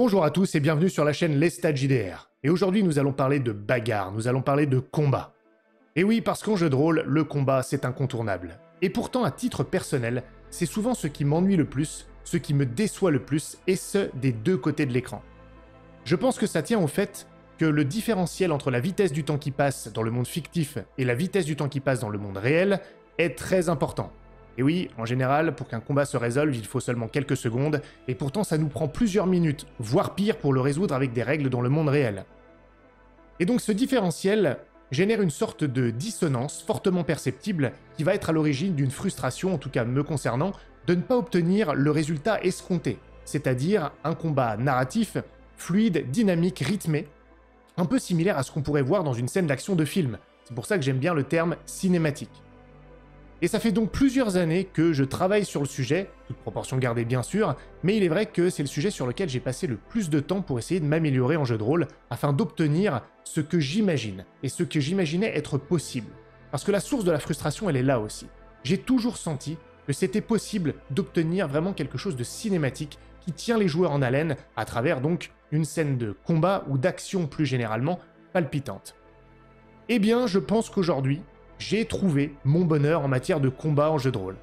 Bonjour à tous et bienvenue sur la chaîne Lestat JDR. Et aujourd'hui nous allons parler de bagarre, nous allons parler de combat. Et oui, parce qu'en jeu de rôle, le combat c'est incontournable. Et pourtant à titre personnel, c'est souvent ce qui m'ennuie le plus, ce qui me déçoit le plus, et ce des deux côtés de l'écran. Je pense que ça tient au fait que le différentiel entre la vitesse du temps qui passe dans le monde fictif et la vitesse du temps qui passe dans le monde réel est très important. Et oui, en général, pour qu'un combat se résolve, il faut seulement quelques secondes, et pourtant ça nous prend plusieurs minutes, voire pire pour le résoudre avec des règles dans le monde réel. Et donc ce différentiel génère une sorte de dissonance fortement perceptible qui va être à l'origine d'une frustration, en tout cas me concernant, de ne pas obtenir le résultat escompté, c'est-à-dire un combat narratif, fluide, dynamique, rythmé, un peu similaire à ce qu'on pourrait voir dans une scène d'action de film. C'est pour ça que j'aime bien le terme cinématique. Et ça fait donc plusieurs années que je travaille sur le sujet, toute proportion gardée bien sûr, mais il est vrai que c'est le sujet sur lequel j'ai passé le plus de temps pour essayer de m'améliorer en jeu de rôle, afin d'obtenir ce que j'imagine, et ce que j'imaginais être possible. Parce que la source de la frustration, elle est là aussi. J'ai toujours senti que c'était possible d'obtenir vraiment quelque chose de cinématique, qui tient les joueurs en haleine, à travers donc une scène de combat ou d'action plus généralement palpitante. Eh bien, je pense qu'aujourd'hui, j'ai trouvé mon bonheur en matière de combat en jeu de rôle.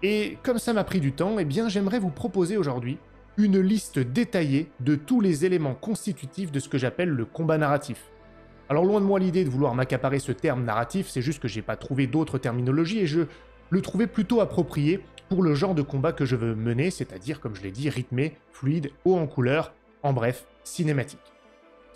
Et comme ça m'a pris du temps, eh bien j'aimerais vous proposer aujourd'hui une liste détaillée de tous les éléments constitutifs de ce que j'appelle le combat narratif. Alors loin de moi l'idée de vouloir m'accaparer ce terme narratif, c'est juste que j'ai pas trouvé d'autres terminologies et je le trouvais plutôt approprié pour le genre de combat que je veux mener, c'est-à-dire, comme je l'ai dit, rythmé, fluide, haut en couleur, en bref, cinématique.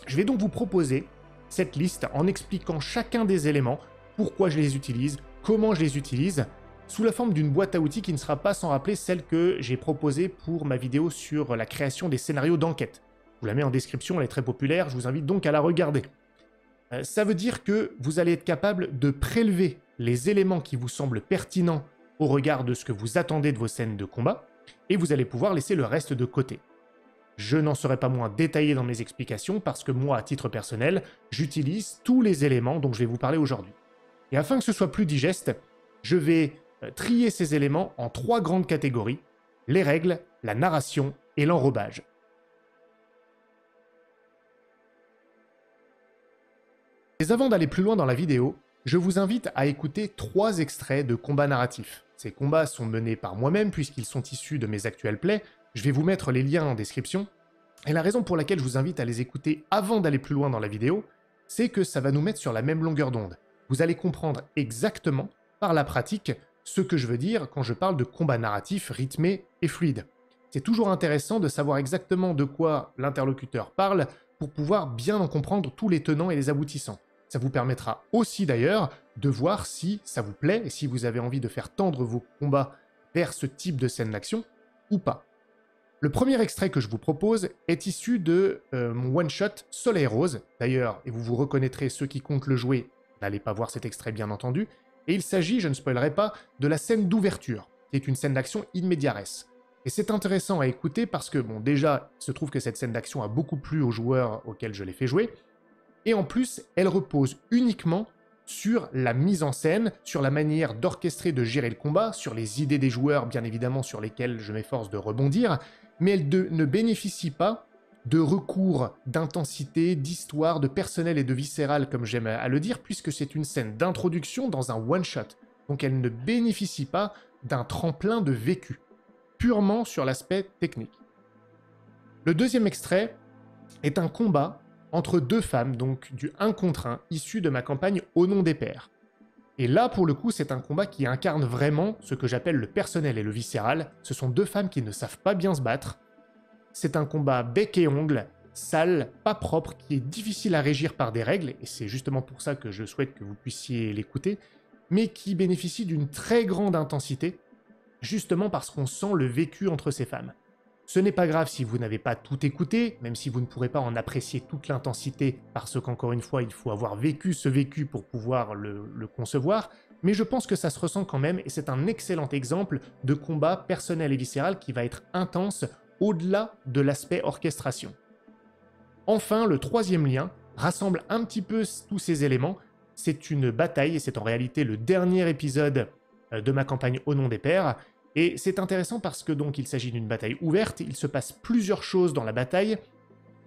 Je vais donc vous proposer cette liste en expliquant chacun des éléments, pourquoi je les utilise, comment je les utilise, sous la forme d'une boîte à outils qui ne sera pas sans rappeler celle que j'ai proposée pour ma vidéo sur la création des scénarios d'enquête. Je vous la mets en description, elle est très populaire, je vous invite donc à la regarder. Ça veut dire que vous allez être capable de prélever les éléments qui vous semblent pertinents au regard de ce que vous attendez de vos scènes de combat, et vous allez pouvoir laisser le reste de côté. Je n'en serai pas moins détaillé dans mes explications parce que moi, à titre personnel, j'utilise tous les éléments dont je vais vous parler aujourd'hui. Et afin que ce soit plus digeste, je vais trier ces éléments en 3 grandes catégories, les règles, la narration et l'enrobage. Mais avant d'aller plus loin dans la vidéo, je vous invite à écouter 3 extraits de combats narratifs. Ces combats sont menés par moi-même puisqu'ils sont issus de mes actuels plays. Je vais vous mettre les liens en description. Et la raison pour laquelle je vous invite à les écouter avant d'aller plus loin dans la vidéo, c'est que ça va nous mettre sur la même longueur d'onde. Vous allez comprendre exactement, par la pratique, ce que je veux dire quand je parle de combat narratif rythmé et fluide. C'est toujours intéressant de savoir exactement de quoi l'interlocuteur parle pour pouvoir bien en comprendre tous les tenants et les aboutissants. Ça vous permettra aussi d'ailleurs de voir si ça vous plaît et si vous avez envie de faire tendre vos combats vers ce type de scène d'action ou pas. Le premier extrait que je vous propose est issu de mon one-shot Soleil Rose. D'ailleurs, et vous vous reconnaîtrez ceux qui comptent le jouer, n'allez pas voir cet extrait bien entendu. Et il s'agit, je ne spoilerai pas, de la scène d'ouverture, qui est une scène d'action in media res. Et c'est intéressant à écouter parce que, bon, déjà, il se trouve que cette scène d'action a beaucoup plu aux joueurs auxquels je l'ai fait jouer. Et en plus, elle repose uniquement sur la mise en scène, sur la manière d'orchestrer, de gérer le combat, sur les idées des joueurs, bien évidemment, sur lesquelles je m'efforce de rebondir, mais elle ne bénéficie pas de recours, d'intensité, d'histoire, de personnel et de viscéral, comme j'aime à le dire, puisque c'est une scène d'introduction dans un one-shot. Donc elle ne bénéficie pas d'un tremplin de vécu, purement sur l'aspect technique. Le deuxième extrait est un combat entre 2 femmes, donc du 1 contre 1, issu de ma campagne Au nom des pairs. Et là, pour le coup, c'est un combat qui incarne vraiment ce que j'appelle le personnel et le viscéral. Ce sont 2 femmes qui ne savent pas bien se battre. C'est un combat bec et ongle, sale, pas propre, qui est difficile à régir par des règles, et c'est justement pour ça que je souhaite que vous puissiez l'écouter, mais qui bénéficie d'une très grande intensité, justement parce qu'on sent le vécu entre ces femmes. Ce n'est pas grave si vous n'avez pas tout écouté, même si vous ne pourrez pas en apprécier toute l'intensité, parce qu'encore une fois, il faut avoir vécu ce vécu pour pouvoir le concevoir, mais je pense que ça se ressent quand même, et c'est un excellent exemple de combat personnel et viscéral qui va être intense au-delà de l'aspect orchestration. Enfin, le troisième lien rassemble un petit peu tous ces éléments. C'est une bataille, et c'est en réalité le dernier épisode de ma campagne Au nom des pairs, Et c'est intéressant parce que donc il s'agit d'une bataille ouverte, il se passe plusieurs choses dans la bataille,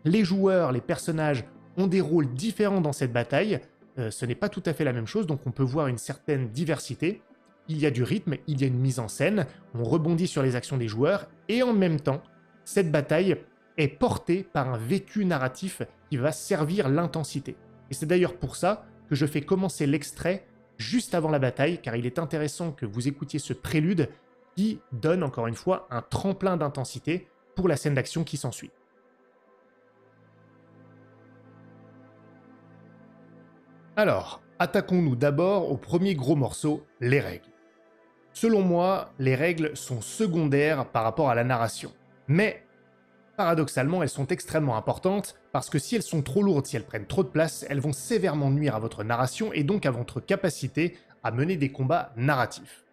Les joueurs, les personnages ont des rôles différents dans cette bataille. Ce n'est pas tout à fait la même chose, donc on peut voir une certaine diversité. Il y a du rythme, il y a une mise en scène, on rebondit sur les actions des joueurs, et en même temps, cette bataille est portée par un vécu narratif qui va servir l'intensité. Et c'est d'ailleurs pour ça que je fais commencer l'extrait juste avant la bataille, car il est intéressant que vous écoutiez ce prélude qui donne encore une fois un tremplin d'intensité pour la scène d'action qui s'ensuit. Alors, attaquons-nous d'abord au premier gros morceau, les règles. Selon moi, les règles sont secondaires par rapport à la narration. Mais, paradoxalement, elles sont extrêmement importantes parce que si elles sont trop lourdes, si elles prennent trop de place, elles vont sévèrement nuire à votre narration et donc à votre capacité à mener des combats narratifs.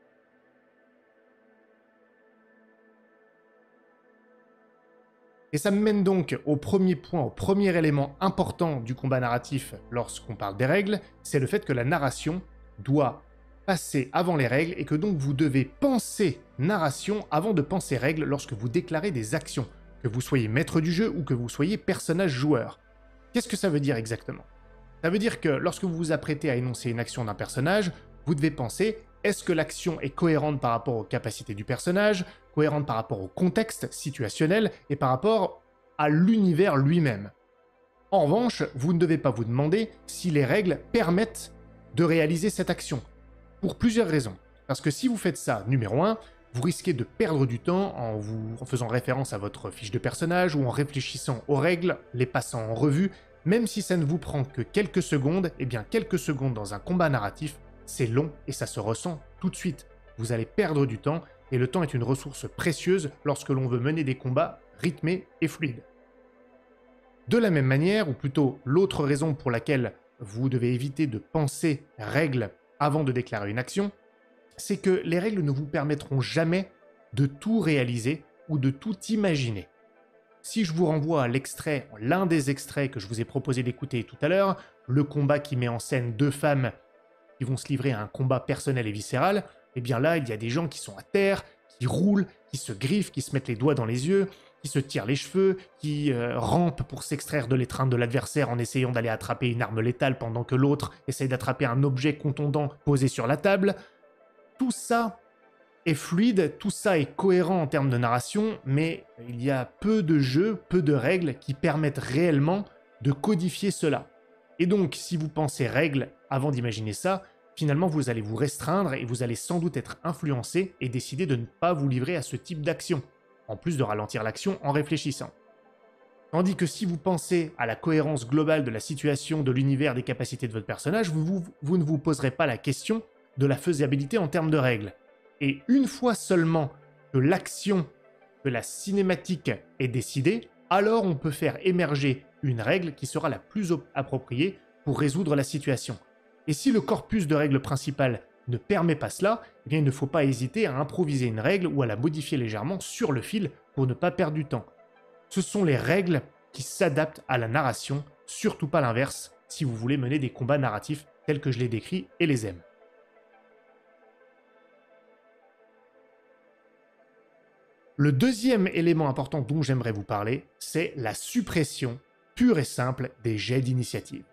Et ça me mène donc au premier point, au premier élément important du combat narratif lorsqu'on parle des règles, c'est le fait que la narration doit passer avant les règles et que donc vous devez penser narration avant de penser règles lorsque vous déclarez des actions, que vous soyez maître du jeu ou que vous soyez personnage joueur. Qu'est-ce que ça veut dire exactement? Ça veut dire que lorsque vous vous apprêtez à énoncer une action d'un personnage, vous devez penser: est-ce que l'action est cohérente par rapport aux capacités du personnage, cohérente par rapport au contexte situationnel et par rapport à l'univers lui-même? En revanche, vous ne devez pas vous demander si les règles permettent de réaliser cette action. Pour plusieurs raisons. Parce que si vous faites ça, numéro 1, vous risquez de perdre du temps en faisant référence à votre fiche de personnage ou en réfléchissant aux règles, les passant en revue. Même si ça ne vous prend que quelques secondes, eh bien quelques secondes dans un combat narratif, c'est long et ça se ressent tout de suite. Vous allez perdre du temps et le temps est une ressource précieuse lorsque l'on veut mener des combats rythmés et fluides. De la même manière, ou plutôt l'autre raison pour laquelle vous devez éviter de penser règles avant de déclarer une action, c'est que les règles ne vous permettront jamais de tout réaliser ou de tout imaginer. Si je vous renvoie à l'extrait, l'un des extraits que je vous ai proposé d'écouter tout à l'heure, le combat qui met en scène deux femmes qui vont se livrer à un combat personnel et viscéral, eh bien là, il y a des gens qui sont à terre, qui roulent, qui se griffent, qui se mettent les doigts dans les yeux, qui se tirent les cheveux, qui rampent pour s'extraire de l'étreinte de l'adversaire en essayant d'aller attraper une arme létale pendant que l'autre essaye d'attraper un objet contondant posé sur la table. Tout ça est fluide, tout ça est cohérent en termes de narration, mais il y a peu de jeux, peu de règles qui permettent réellement de codifier cela. Et donc, si vous pensez règles avant d'imaginer ça, finalement vous allez vous restreindre et vous allez sans doute être influencé et décider de ne pas vous livrer à ce type d'action, en plus de ralentir l'action en réfléchissant. Tandis que si vous pensez à la cohérence globale de la situation, de l'univers, des capacités de votre personnage, vous ne vous poserez pas la question de la faisabilité en termes de règles. Et une fois seulement que l'action, que la cinématique est décidée, alors on peut faire émerger une règle qui sera la plus appropriée pour résoudre la situation. Et si le corpus de règles principales ne permet pas cela, eh bien il ne faut pas hésiter à improviser une règle ou à la modifier légèrement sur le fil pour ne pas perdre du temps. Ce sont les règles qui s'adaptent à la narration, surtout pas l'inverse, si vous voulez mener des combats narratifs tels que je les décris et les aime. Le deuxième élément important dont j'aimerais vous parler, c'est la suppression pure et simple des jets d'initiative.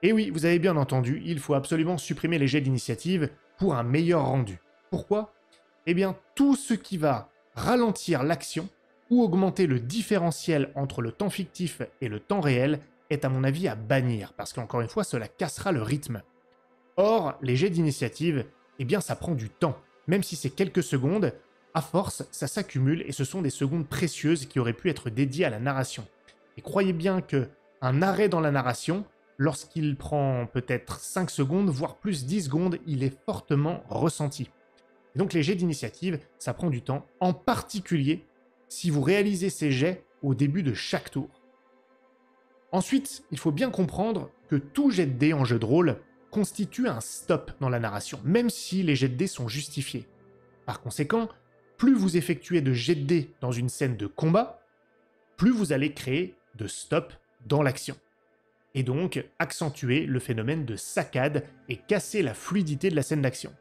Et oui, vous avez bien entendu, il faut absolument supprimer les jets d'initiative pour un meilleur rendu. Pourquoi? Eh bien, tout ce qui va ralentir l'action ou augmenter le différentiel entre le temps fictif et le temps réel est à mon avis à bannir, parce qu'encore une fois, cela cassera le rythme. Or, les jets d'initiative, eh bien ça prend du temps. Même si c'est quelques secondes, à force, ça s'accumule et ce sont des secondes précieuses qui auraient pu être dédiées à la narration. Et croyez bien que un arrêt dans la narration, lorsqu'il prend peut-être 5 secondes, voire plus 10 secondes, il est fortement ressenti. Et donc les jets d'initiative, ça prend du temps, en particulier si vous réalisez ces jets au début de chaque tour. Ensuite, il faut bien comprendre que tout jet de dés en jeu de rôle constitue un stop dans la narration, même si les jets de dés sont justifiés. Par conséquent, plus vous effectuez de jets de dés dans une scène de combat, plus vous allez créer de stop dans l'action. Et donc accentuer le phénomène de saccade et casser la fluidité de la scène d'action.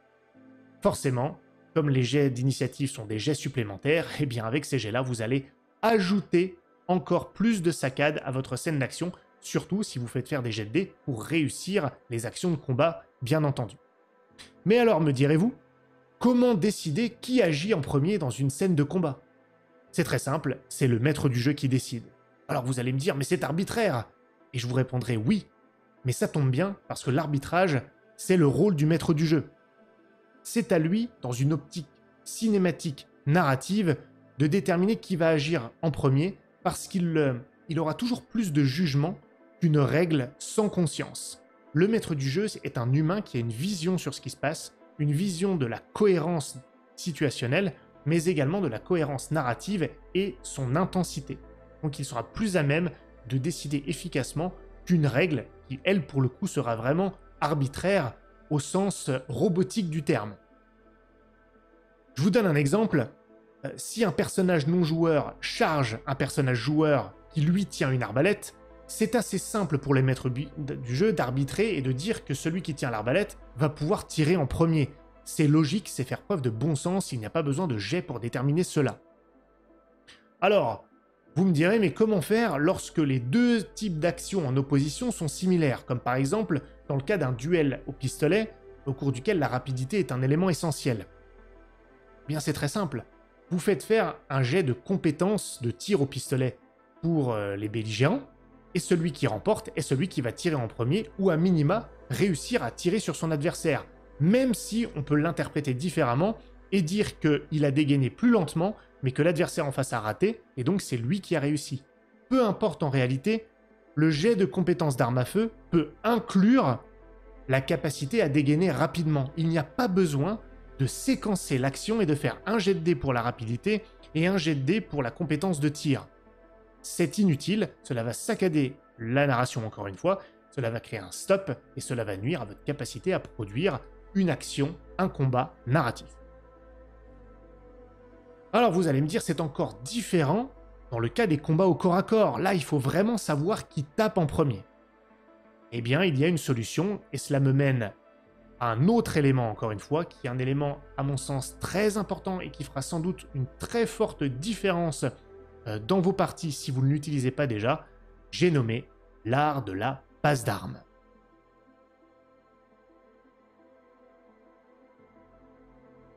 Forcément, comme les jets d'initiative sont des jets supplémentaires, et bien avec ces jets-là, vous allez ajouter encore plus de saccades à votre scène d'action, surtout si vous faites faire des jets de dés pour réussir les actions de combat, bien entendu. Mais alors, me direz-vous, comment décider qui agit en premier dans une scène de combat? C'est très simple, c'est le maître du jeu qui décide. Alors vous allez me dire, mais c'est arbitraire! Et je vous répondrai oui, mais ça tombe bien parce que l'arbitrage, c'est le rôle du maître du jeu. C'est à lui, dans une optique cinématique, narrative, de déterminer qui va agir en premier parce qu'il aura toujours plus de jugement qu'une règle sans conscience. Le maître du jeu est un humain qui a une vision sur ce qui se passe, une vision de la cohérence situationnelle, mais également de la cohérence narrative et son intensité. Donc il sera plus à même de décider efficacement qu'une règle qui, elle, pour le coup, sera vraiment arbitraire au sens robotique du terme. Je vous donne un exemple. Si un personnage non-joueur charge un personnage joueur qui lui tient une arbalète, c'est assez simple pour les maîtres du jeu d'arbitrer et de dire que celui qui tient l'arbalète va pouvoir tirer en premier. C'est logique, c'est faire preuve de bon sens, il n'y a pas besoin de jet pour déterminer cela. Alors, vous me direz, mais comment faire lorsque les deux types d'actions en opposition sont similaires, comme par exemple dans le cas d'un duel au pistolet, au cours duquel la rapidité est un élément essentiel? Bien, c'est très simple. Vous faites faire un jet de compétences de tir au pistolet pour les belligérants, et celui qui remporte est celui qui va tirer en premier, ou à minima, réussir à tirer sur son adversaire, même si on peut l'interpréter différemment et dire qu'il a dégainé plus lentement, mais que l'adversaire en face a raté, et donc c'est lui qui a réussi. Peu importe en réalité, le jet de compétences d'arme à feu peut inclure la capacité à dégainer rapidement. Il n'y a pas besoin de séquencer l'action et de faire un jet de dés pour la rapidité et un jet de dés pour la compétence de tir. C'est inutile, cela va saccader la narration encore une fois, cela va créer un stop et cela va nuire à votre capacité à produire une action, un combat narratif. Alors vous allez me dire, c'est encore différent dans le cas des combats au corps à corps. Là, il faut vraiment savoir qui tape en premier. Eh bien, il y a une solution, et cela me mène à un autre élément, encore une fois, qui est un élément, à mon sens, très important et qui fera sans doute une très forte différence dans vos parties si vous ne l'utilisez pas déjà. J'ai nommé l'art de la passe d'armes.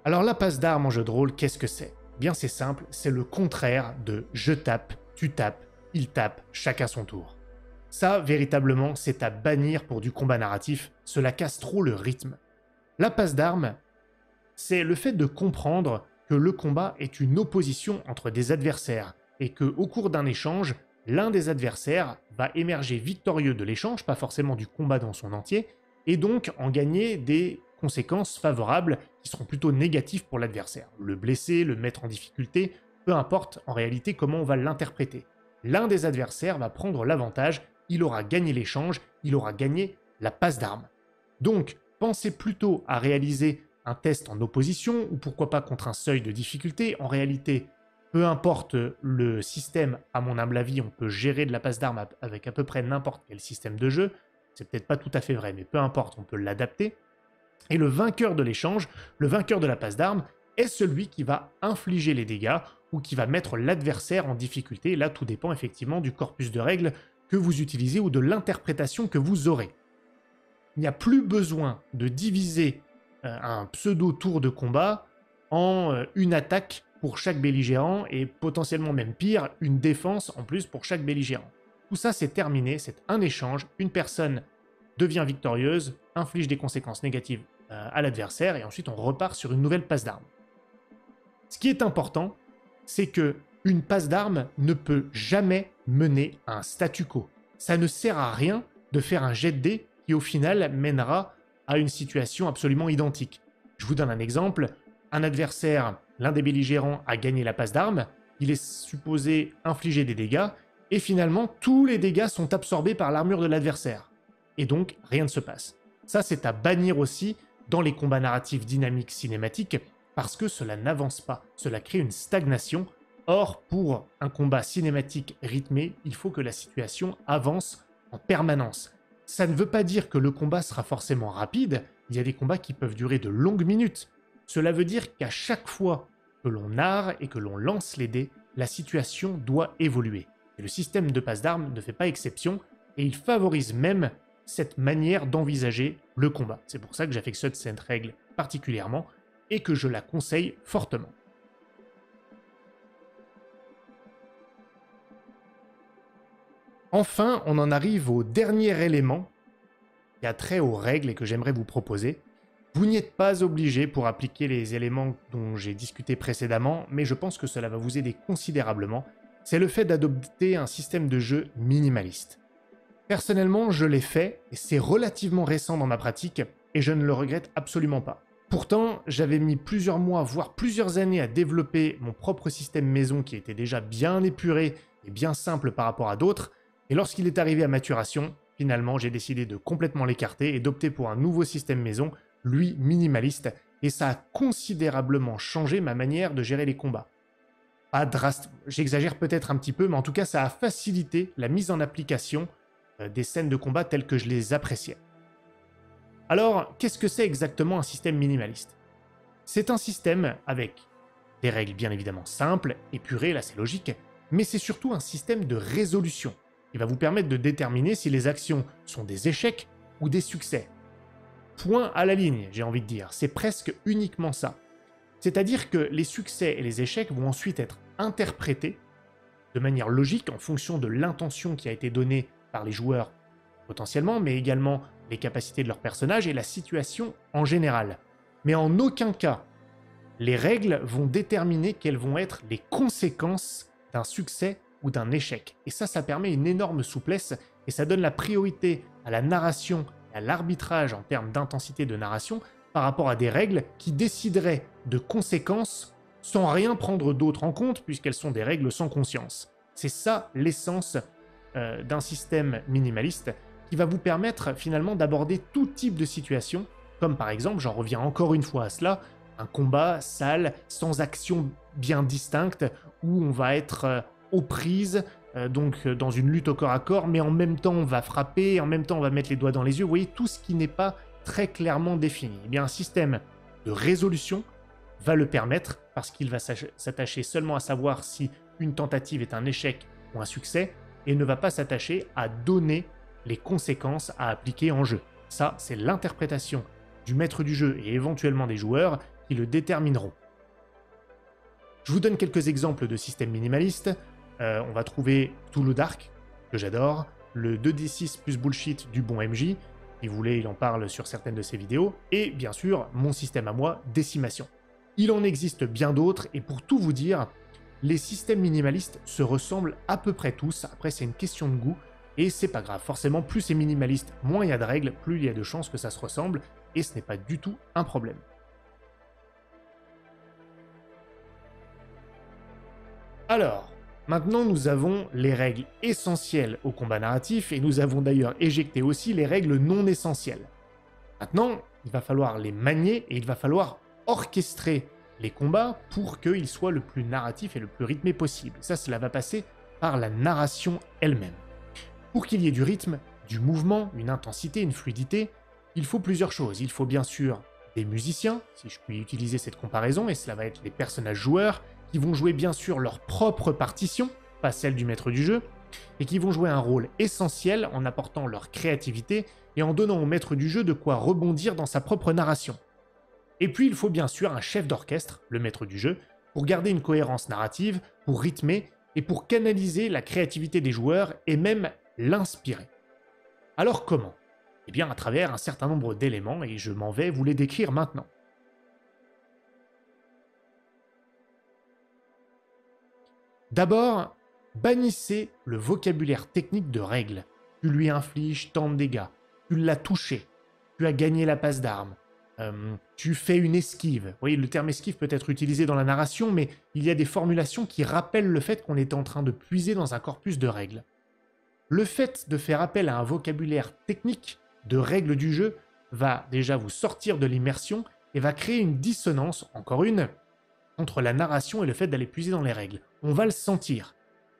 Alors la passe d'armes en jeu de rôle, qu'est-ce que c'est? Bien c'est simple, c'est le contraire de je tape, tu tapes, il tape, chacun son tour. Ça, véritablement, c'est à bannir pour du combat narratif, cela casse trop le rythme. La passe d'armes, c'est le fait de comprendre que le combat est une opposition entre des adversaires et qu'au cours d'un échange, l'un des adversaires va émerger victorieux de l'échange, pas forcément du combat dans son entier, et donc en gagner des conséquences favorables qui seront plutôt négatives pour l'adversaire. Le blesser, le mettre en difficulté, peu importe en réalité comment on va l'interpréter. L'un des adversaires va prendre l'avantage, il aura gagné l'échange, il aura gagné la passe d'armes. Donc, pensez plutôt à réaliser un test en opposition, ou pourquoi pas contre un seuil de difficulté. En réalité, peu importe le système, à mon humble avis, on peut gérer de la passe d'armes avec à peu près n'importe quel système de jeu. C'est peut-être pas tout à fait vrai, mais peu importe, on peut l'adapter. Et le vainqueur de l'échange, le vainqueur de la passe d'armes, est celui qui va infliger les dégâts ou qui va mettre l'adversaire en difficulté. Là, tout dépend effectivement du corpus de règles que vous utilisez ou de l'interprétation que vous aurez. Il n'y a plus besoin de diviser un pseudo-tour de combat en une attaque pour chaque belligérant et potentiellement même pire, une défense en plus pour chaque belligérant. Tout ça, c'est terminé, c'est un échange, une personne devient victorieuse, inflige des conséquences négatives à l'adversaire et ensuite on repart sur une nouvelle passe d'armes. Ce qui est important, c'est que une passe d'armes ne peut jamais mener à un statu quo. Ça ne sert à rien de faire un jet de dés qui au final mènera à une situation absolument identique. Je vous donne un exemple. Un adversaire, l'un des belligérants, a gagné la passe d'armes, il est supposé infliger des dégâts, et finalement tous les dégâts sont absorbés par l'armure de l'adversaire. Et donc rien ne se passe. Ça, c'est à bannir aussi dans les combats narratifs dynamiques cinématiques, parce que cela n'avance pas, cela crée une stagnation. Or, pour un combat cinématique rythmé, il faut que la situation avance en permanence. Ça ne veut pas dire que le combat sera forcément rapide, il y a des combats qui peuvent durer de longues minutes. Cela veut dire qu'à chaque fois que l'on narre et que l'on lance les dés, la situation doit évoluer. Et le système de passe d'armes ne fait pas exception, et il favorise même cette manière d'envisager le combat. C'est pour ça que j'affectionne cette règle particulièrement, et que je la conseille fortement. Enfin, on en arrive au dernier élément qui a trait aux règles et que j'aimerais vous proposer. Vous n'y êtes pas obligé pour appliquer les éléments dont j'ai discuté précédemment, mais je pense que cela va vous aider considérablement. C'est le fait d'adopter un système de jeu minimaliste. Personnellement, je l'ai fait, et c'est relativement récent dans ma pratique, et je ne le regrette absolument pas. Pourtant, j'avais mis plusieurs mois, voire plusieurs années à développer mon propre système maison qui était déjà bien épuré et bien simple par rapport à d'autres, et lorsqu'il est arrivé à maturation, finalement, j'ai décidé de complètement l'écarter et d'opter pour un nouveau système maison, lui minimaliste, et ça a considérablement changé ma manière de gérer les combats. Pas j'exagère peut-être un petit peu, mais en tout cas, ça a facilité la mise en application des scènes de combat telles que je les appréciais. Alors, qu'est-ce que c'est exactement un système minimaliste? C'est un système avec des règles bien évidemment simples, épurées, là c'est logique, mais c'est surtout un système de résolution qui va vous permettre de déterminer si les actions sont des échecs ou des succès. Point à la ligne, j'ai envie de dire, c'est presque uniquement ça. C'est-à-dire que les succès et les échecs vont ensuite être interprétés de manière logique en fonction de l'intention qui a été donnée par les joueurs potentiellement, mais également les capacités de leur personnage et la situation en général. Mais en aucun cas, les règles vont déterminer quelles vont être les conséquences d'un succès ou d'un échec. Et ça permet une énorme souplesse et ça donne la priorité à la narration et à l'arbitrage en termes d'intensité de narration par rapport à des règles qui décideraient de conséquences sans rien prendre d'autre en compte puisqu'elles sont des règles sans conscience. C'est ça l'essence d'un système minimaliste qui va vous permettre finalement d'aborder tout type de situation, comme par exemple, j'en reviens encore une fois à cela, un combat sale, sans action bien distincte, où on va être aux prises, donc dans une lutte au corps à corps, mais en même temps on va frapper, en même temps on va mettre les doigts dans les yeux, vous voyez, tout ce qui n'est pas très clairement défini. Eh bien, un système de résolution va le permettre, parce qu'il va s'attacher seulement à savoir si une tentative est un échec ou un succès, et ne va pas s'attacher à donner les conséquences à appliquer en jeu. Ça, c'est l'interprétation du maître du jeu et éventuellement des joueurs qui le détermineront. Je vous donne quelques exemples de systèmes minimalistes. On va trouver Cthulhu Dark, que j'adore, le 2d6 plus bullshit du bon MJ, si vous voulez, il en parle sur certaines de ses vidéos, et bien sûr, mon système à moi, Décimation. Il en existe bien d'autres, et pour tout vous dire, les systèmes minimalistes se ressemblent à peu près tous, après c'est une question de goût, et c'est pas grave, forcément plus c'est minimaliste, moins il y a de règles, plus il y a de chances que ça se ressemble, et ce n'est pas du tout un problème. Alors, maintenant nous avons les règles essentielles au combat narratif, et nous avons d'ailleurs éjecté aussi les règles non essentielles. Maintenant, il va falloir les manier, et il va falloir orchestrer les combats pour qu'ils soient le plus narratif et le plus rythmé possible. Ça, cela va passer par la narration elle-même. Pour qu'il y ait du rythme, du mouvement, une intensité, une fluidité, il faut plusieurs choses. Il faut bien sûr des musiciens, si je puis utiliser cette comparaison, et cela va être les personnages joueurs, qui vont jouer bien sûr leur propre partition, pas celle du maître du jeu, et qui vont jouer un rôle essentiel en apportant leur créativité et en donnant au maître du jeu de quoi rebondir dans sa propre narration. Et puis il faut bien sûr un chef d'orchestre, le maître du jeu, pour garder une cohérence narrative, pour rythmer et pour canaliser la créativité des joueurs et même l'inspirer. Alors comment? Eh bien à travers un certain nombre d'éléments et je m'en vais vous les décrire maintenant. D'abord, bannissez le vocabulaire technique de règles. Tu lui infliges tant de dégâts, tu l'as touché, tu as gagné la passe d'armes, tu fais une esquive. Vous voyez, le terme esquive peut être utilisé dans la narration, mais il y a des formulations qui rappellent le fait qu'on est en train de puiser dans un corpus de règles. Le fait de faire appel à un vocabulaire technique de règles du jeu va déjà vous sortir de l'immersion et va créer une dissonance, encore une, entre la narration et le fait d'aller puiser dans les règles. On va le sentir.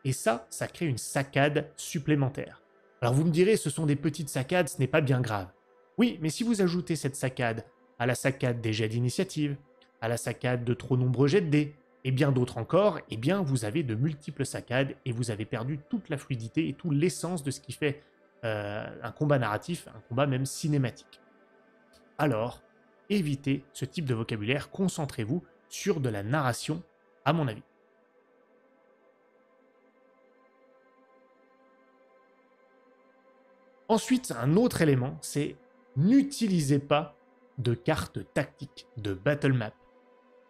Et ça crée une saccade supplémentaire. Alors vous me direz, ce sont des petites saccades, ce n'est pas bien grave. Oui, mais si vous ajoutez cette saccade à la saccade des jets d'initiative, à la saccade de trop nombreux jets de dés, Et bien d'autres encore, eh bien vous avez de multiples saccades et vous avez perdu toute la fluidité et toute l'essence de ce qui fait un combat narratif, un combat même cinématique. Alors, évitez ce type de vocabulaire, concentrez-vous sur de la narration, à mon avis. Ensuite, un autre élément, c'est n'utilisez pas de cartes tactiques, de battle map.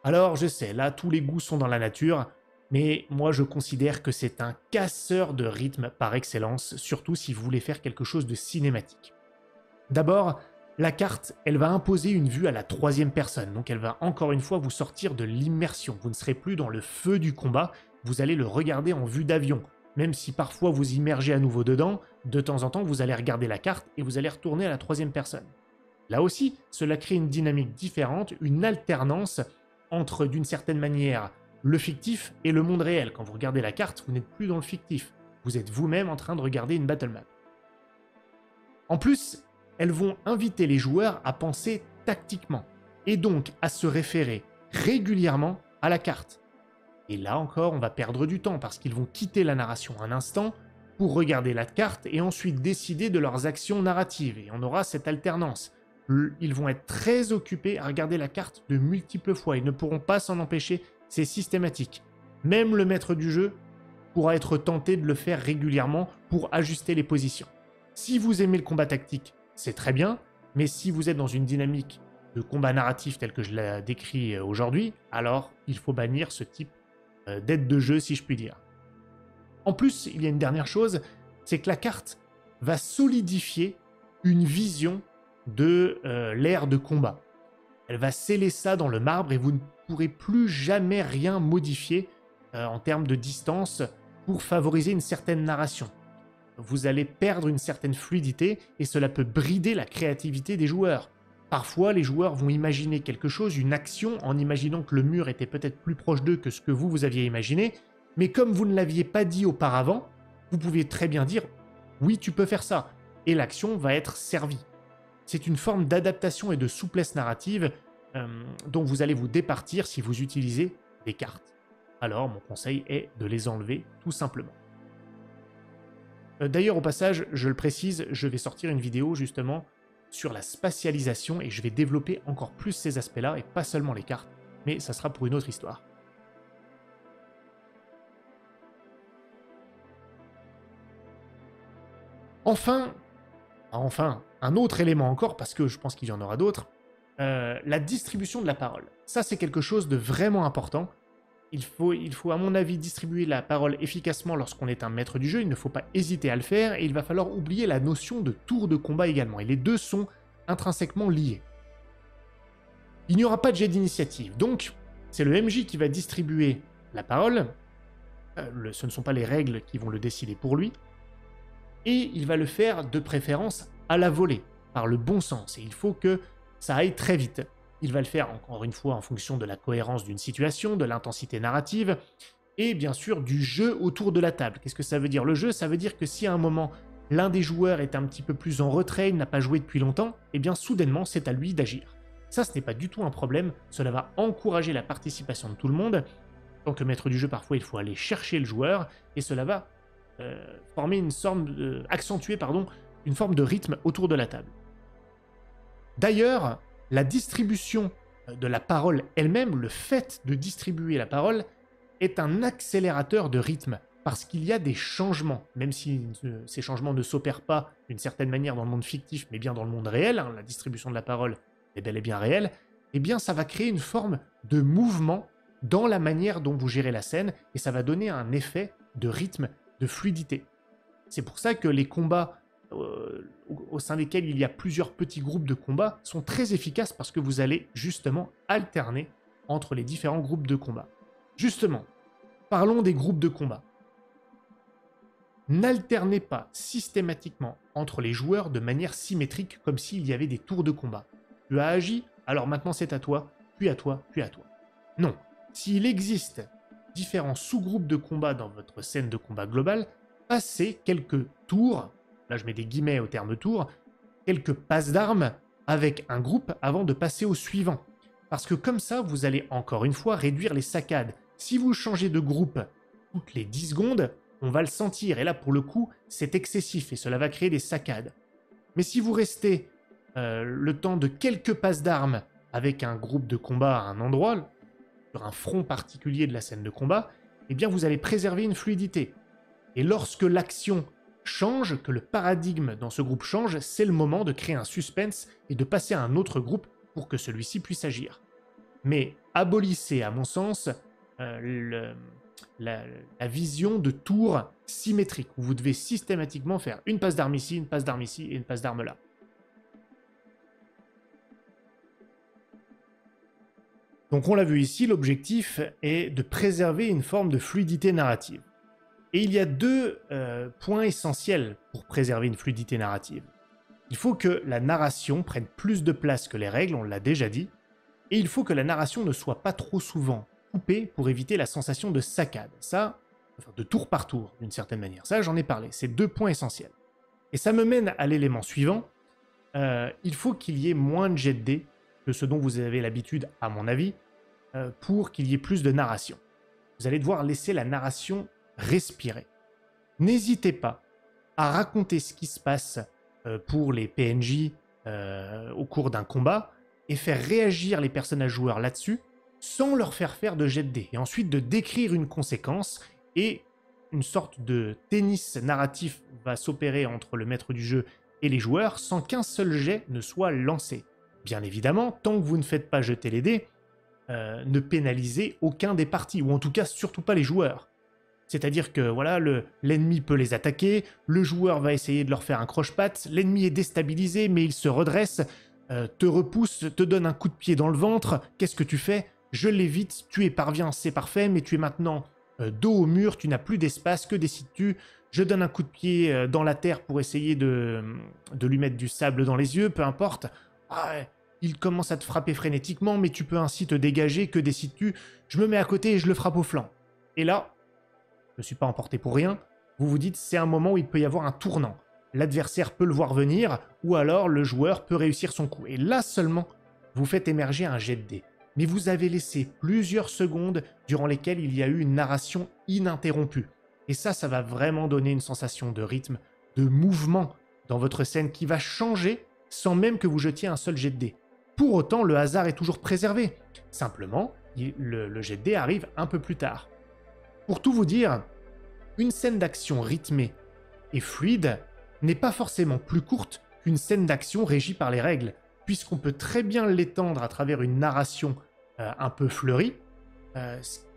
Alors, je sais, là, tous les goûts sont dans la nature, mais moi, je considère que c'est un casseur de rythme par excellence, surtout si vous voulez faire quelque chose de cinématique. D'abord, la carte, elle va imposer une vue à la troisième personne, donc elle va encore une fois vous sortir de l'immersion. Vous ne serez plus dans le feu du combat, vous allez le regarder en vue d'avion. Même si parfois vous immergez à nouveau dedans, de temps en temps, vous allez regarder la carte et vous allez retourner à la troisième personne. Là aussi, cela crée une dynamique différente, une alternance entre, d'une certaine manière, le fictif et le monde réel. Quand vous regardez la carte, vous n'êtes plus dans le fictif. Vous êtes vous-même en train de regarder une battle map. En plus, elles vont inviter les joueurs à penser tactiquement, et donc à se référer régulièrement à la carte. Et là encore, on va perdre du temps, parce qu'ils vont quitter la narration un instant pour regarder la carte et ensuite décider de leurs actions narratives. Et on aura cette alternance. Ils vont être très occupés à regarder la carte de multiples fois. Ils ne pourront pas s'en empêcher, c'est systématique. Même le maître du jeu pourra être tenté de le faire régulièrement pour ajuster les positions. Si vous aimez le combat tactique, c'est très bien, mais si vous êtes dans une dynamique de combat narratif tel que je l'ai décrit aujourd'hui, alors il faut bannir ce type d'aide de jeu, si je puis dire. En plus, il y a une dernière chose, c'est que la carte va solidifier une vision de l'ère de combat. Elle va sceller ça dans le marbre et vous ne pourrez plus jamais rien modifier en termes de distance pour favoriser une certaine narration. Vous allez perdre une certaine fluidité et cela peut brider la créativité des joueurs. Parfois, les joueurs vont imaginer quelque chose, une action, en imaginant que le mur était peut-être plus proche d'eux que ce que vous aviez imaginé, mais comme vous ne l'aviez pas dit auparavant, vous pouvez très bien dire « oui, tu peux faire ça », et l'action va être servie. C'est une forme d'adaptation et de souplesse narrative dont vous allez vous départir si vous utilisez des cartes. Alors, mon conseil est de les enlever tout simplement. D'ailleurs, au passage, je le précise, je vais sortir une vidéo justement sur la spatialisation et je vais développer encore plus ces aspects-là et pas seulement les cartes, mais ça sera pour une autre histoire. Enfin, un autre élément encore, parce que je pense qu'il y en aura d'autres, la distribution de la parole. Ça, c'est quelque chose de vraiment important. Il faut, à mon avis, distribuer la parole efficacement lorsqu'on est un maître du jeu. Il ne faut pas hésiter à le faire. Et il va falloir oublier la notion de tour de combat également. Et les deux sont intrinsèquement liés. Il n'y aura pas de jet d'initiative. Donc, c'est le MJ qui va distribuer la parole. Ce ne sont pas les règles qui vont le décider pour lui. Et il va le faire de préférence à la volée, par le bon sens. Et il faut que ça aille très vite. Il va le faire, encore une fois, en fonction de la cohérence d'une situation, de l'intensité narrative, et bien sûr du jeu autour de la table. Qu'est-ce que ça veut dire le jeu? Ça veut dire que si à un moment, l'un des joueurs est un petit peu plus en retrait, il n'a pas joué depuis longtemps, eh bien soudainement, c'est à lui d'agir. Ça, ce n'est pas du tout un problème, cela va encourager la participation de tout le monde. En tant que maître du jeu, parfois, il faut aller chercher le joueur, et cela va former accentuer une forme de rythme autour de la table. D'ailleurs, la distribution de la parole elle-même, le fait de distribuer la parole, est un accélérateur de rythme, parce qu'il y a des changements, même si ces changements ne s'opèrent pas d'une certaine manière dans le monde fictif, mais bien dans le monde réel, hein, la distribution de la parole est bel et bien réelle, eh bien ça va créer une forme de mouvement dans la manière dont vous gérez la scène, et ça va donner un effet de rythme, de fluidité. C'est pour ça que les combats au sein desquels il y a plusieurs petits groupes de combat sont très efficaces parce que vous allez justement alterner entre les différents groupes de combat. Justement, parlons des groupes de combat. N'alternez pas systématiquement entre les joueurs de manière symétrique comme s'il y avait des tours de combat. Tu as agi, alors maintenant c'est à toi, puis à toi, puis à toi. Non, s'il existe différents sous-groupes de combat dans votre scène de combat globale, passez quelques tours, là je mets des guillemets au terme tour, quelques passes d'armes avec un groupe avant de passer au suivant. Parce que comme ça, vous allez encore une fois réduire les saccades. Si vous changez de groupe toutes les 10 secondes, on va le sentir, et là pour le coup, c'est excessif, et cela va créer des saccades. Mais si vous restez le temps de quelques passes d'armes avec un groupe de combat à un endroit, sur un front particulier de la scène de combat, eh bien vous allez préserver une fluidité. Et lorsque l'action change, que le paradigme dans ce groupe change, c'est le moment de créer un suspense et de passer à un autre groupe pour que celui-ci puisse agir. Mais abolissez, à mon sens, la vision de tour symétrique, où vous devez systématiquement faire une passe d'arme ici, une passe d'arme ici et une passe d'arme là. Donc on l'a vu ici, l'objectif est de préserver une forme de fluidité narrative. Et il y a deux points essentiels pour préserver une fluidité narrative. Il faut que la narration prenne plus de place que les règles, on l'a déjà dit, et il faut que la narration ne soit pas trop souvent coupée pour éviter la sensation de saccade. Ça, de tour par tour, d'une certaine manière. Ça, j'en ai parlé. C'est deux points essentiels. Et ça me mène à l'élément suivant. Il faut qu'il y ait moins de jet de dés que ce dont vous avez l'habitude, à mon avis, pour qu'il y ait plus de narration. Vous allez devoir laisser la narration respirer. N'hésitez pas à raconter ce qui se passe pour les PNJ au cours d'un combat et faire réagir les personnages joueurs là-dessus sans leur faire de jet de dés. Et ensuite de décrire une conséquence et une sorte de tennis narratif va s'opérer entre le maître du jeu et les joueurs sans qu'un seul jet ne soit lancé. Bien évidemment, tant que vous ne faites pas jeter les dés, ne pénalisez aucun des parties, ou en tout cas surtout pas les joueurs. C'est-à-dire que voilà, l'ennemi peut les attaquer, le joueur va essayer de leur faire un croche-patte, l'ennemi est déstabilisé mais il se redresse, te repousse, te donne un coup de pied dans le ventre, qu'est-ce que tu fais? Je l'évite, tu y parviens, c'est parfait, mais tu es maintenant dos au mur, tu n'as plus d'espace, que décides-tu? Je donne un coup de pied dans la terre pour essayer de lui mettre du sable dans les yeux, peu importe. Il commence à te frapper frénétiquement, mais tu peux ainsi te dégager, que décides-tu? Je me mets à côté et je le frappe au flanc. Et là, je ne suis pas emporté pour rien, vous vous dites c'est un moment où il peut y avoir un tournant. L'adversaire peut le voir venir, ou alors le joueur peut réussir son coup. Et là seulement, vous faites émerger un jet de dés. Mais vous avez laissé plusieurs secondes durant lesquelles il y a eu une narration ininterrompue. Et ça va vraiment donner une sensation de rythme, de mouvement dans votre scène qui va changer sans même que vous jetiez un seul jet de dés. Pour autant, le hasard est toujours préservé. Simplement, le jet de dés arrive un peu plus tard. Pour tout vous dire, une scène d'action rythmée et fluide n'est pas forcément plus courte qu'une scène d'action régie par les règles, puisqu'on peut très bien l'étendre à travers une narration un peu fleurie,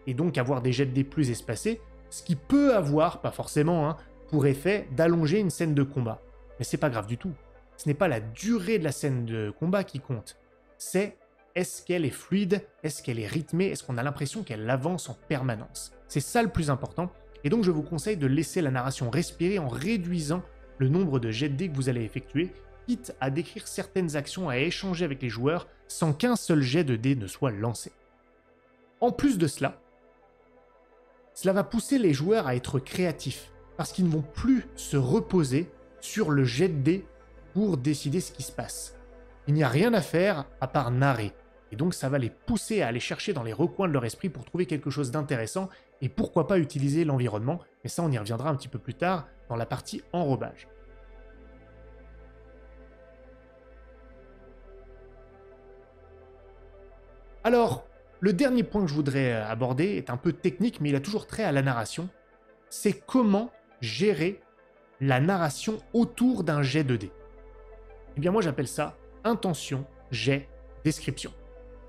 et donc avoir des jets de dés plus espacés, ce qui peut avoir, pas forcément, pour effet d'allonger une scène de combat. Mais c'est pas grave du tout. Ce n'est pas la durée de la scène de combat qui compte, c'est est-ce qu'elle est fluide, est-ce qu'elle est rythmée, est-ce qu'on a l'impression qu'elle avance en permanence. C'est ça le plus important, et donc je vous conseille de laisser la narration respirer en réduisant le nombre de jets de dés que vous allez effectuer, quitte à décrire certaines actions, à échanger avec les joueurs sans qu'un seul jet de dés ne soit lancé. En plus de cela, cela va pousser les joueurs à être créatifs, parce qu'ils ne vont plus se reposer sur le jet de dés pour décider ce qui se passe. Il n'y a rien à faire à part narrer. Et donc ça va les pousser à aller chercher dans les recoins de leur esprit pour trouver quelque chose d'intéressant et pourquoi pas utiliser l'environnement, mais ça on y reviendra un petit peu plus tard dans la partie enrobage. Alors, le dernier point que je voudrais aborder est un peu technique, mais il a toujours trait à la narration. C'est comment gérer la narration autour d'un jet de dés. Eh bien moi j'appelle ça intention, jet, description.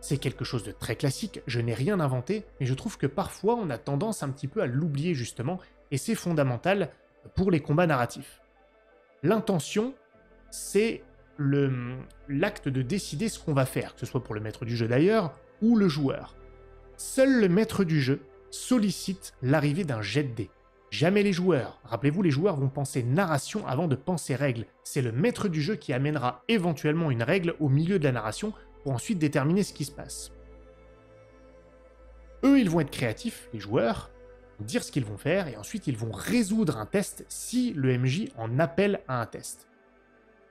C'est quelque chose de très classique, je n'ai rien inventé, mais je trouve que parfois on a tendance un petit peu à l'oublier justement, et c'est fondamental pour les combats narratifs. L'intention, c'est l'acte de décider ce qu'on va faire, que ce soit pour le maître du jeu d'ailleurs, ou le joueur. Seul le maître du jeu sollicite l'arrivée d'un jet de dés. Jamais les joueurs. Rappelez-vous, les joueurs vont penser narration avant de penser règle. C'est le maître du jeu qui amènera éventuellement une règle au milieu de la narration pour ensuite déterminer ce qui se passe. Eux, ils vont être créatifs, les joueurs, dire ce qu'ils vont faire, et ensuite ils vont résoudre un test si le MJ en appelle à un test.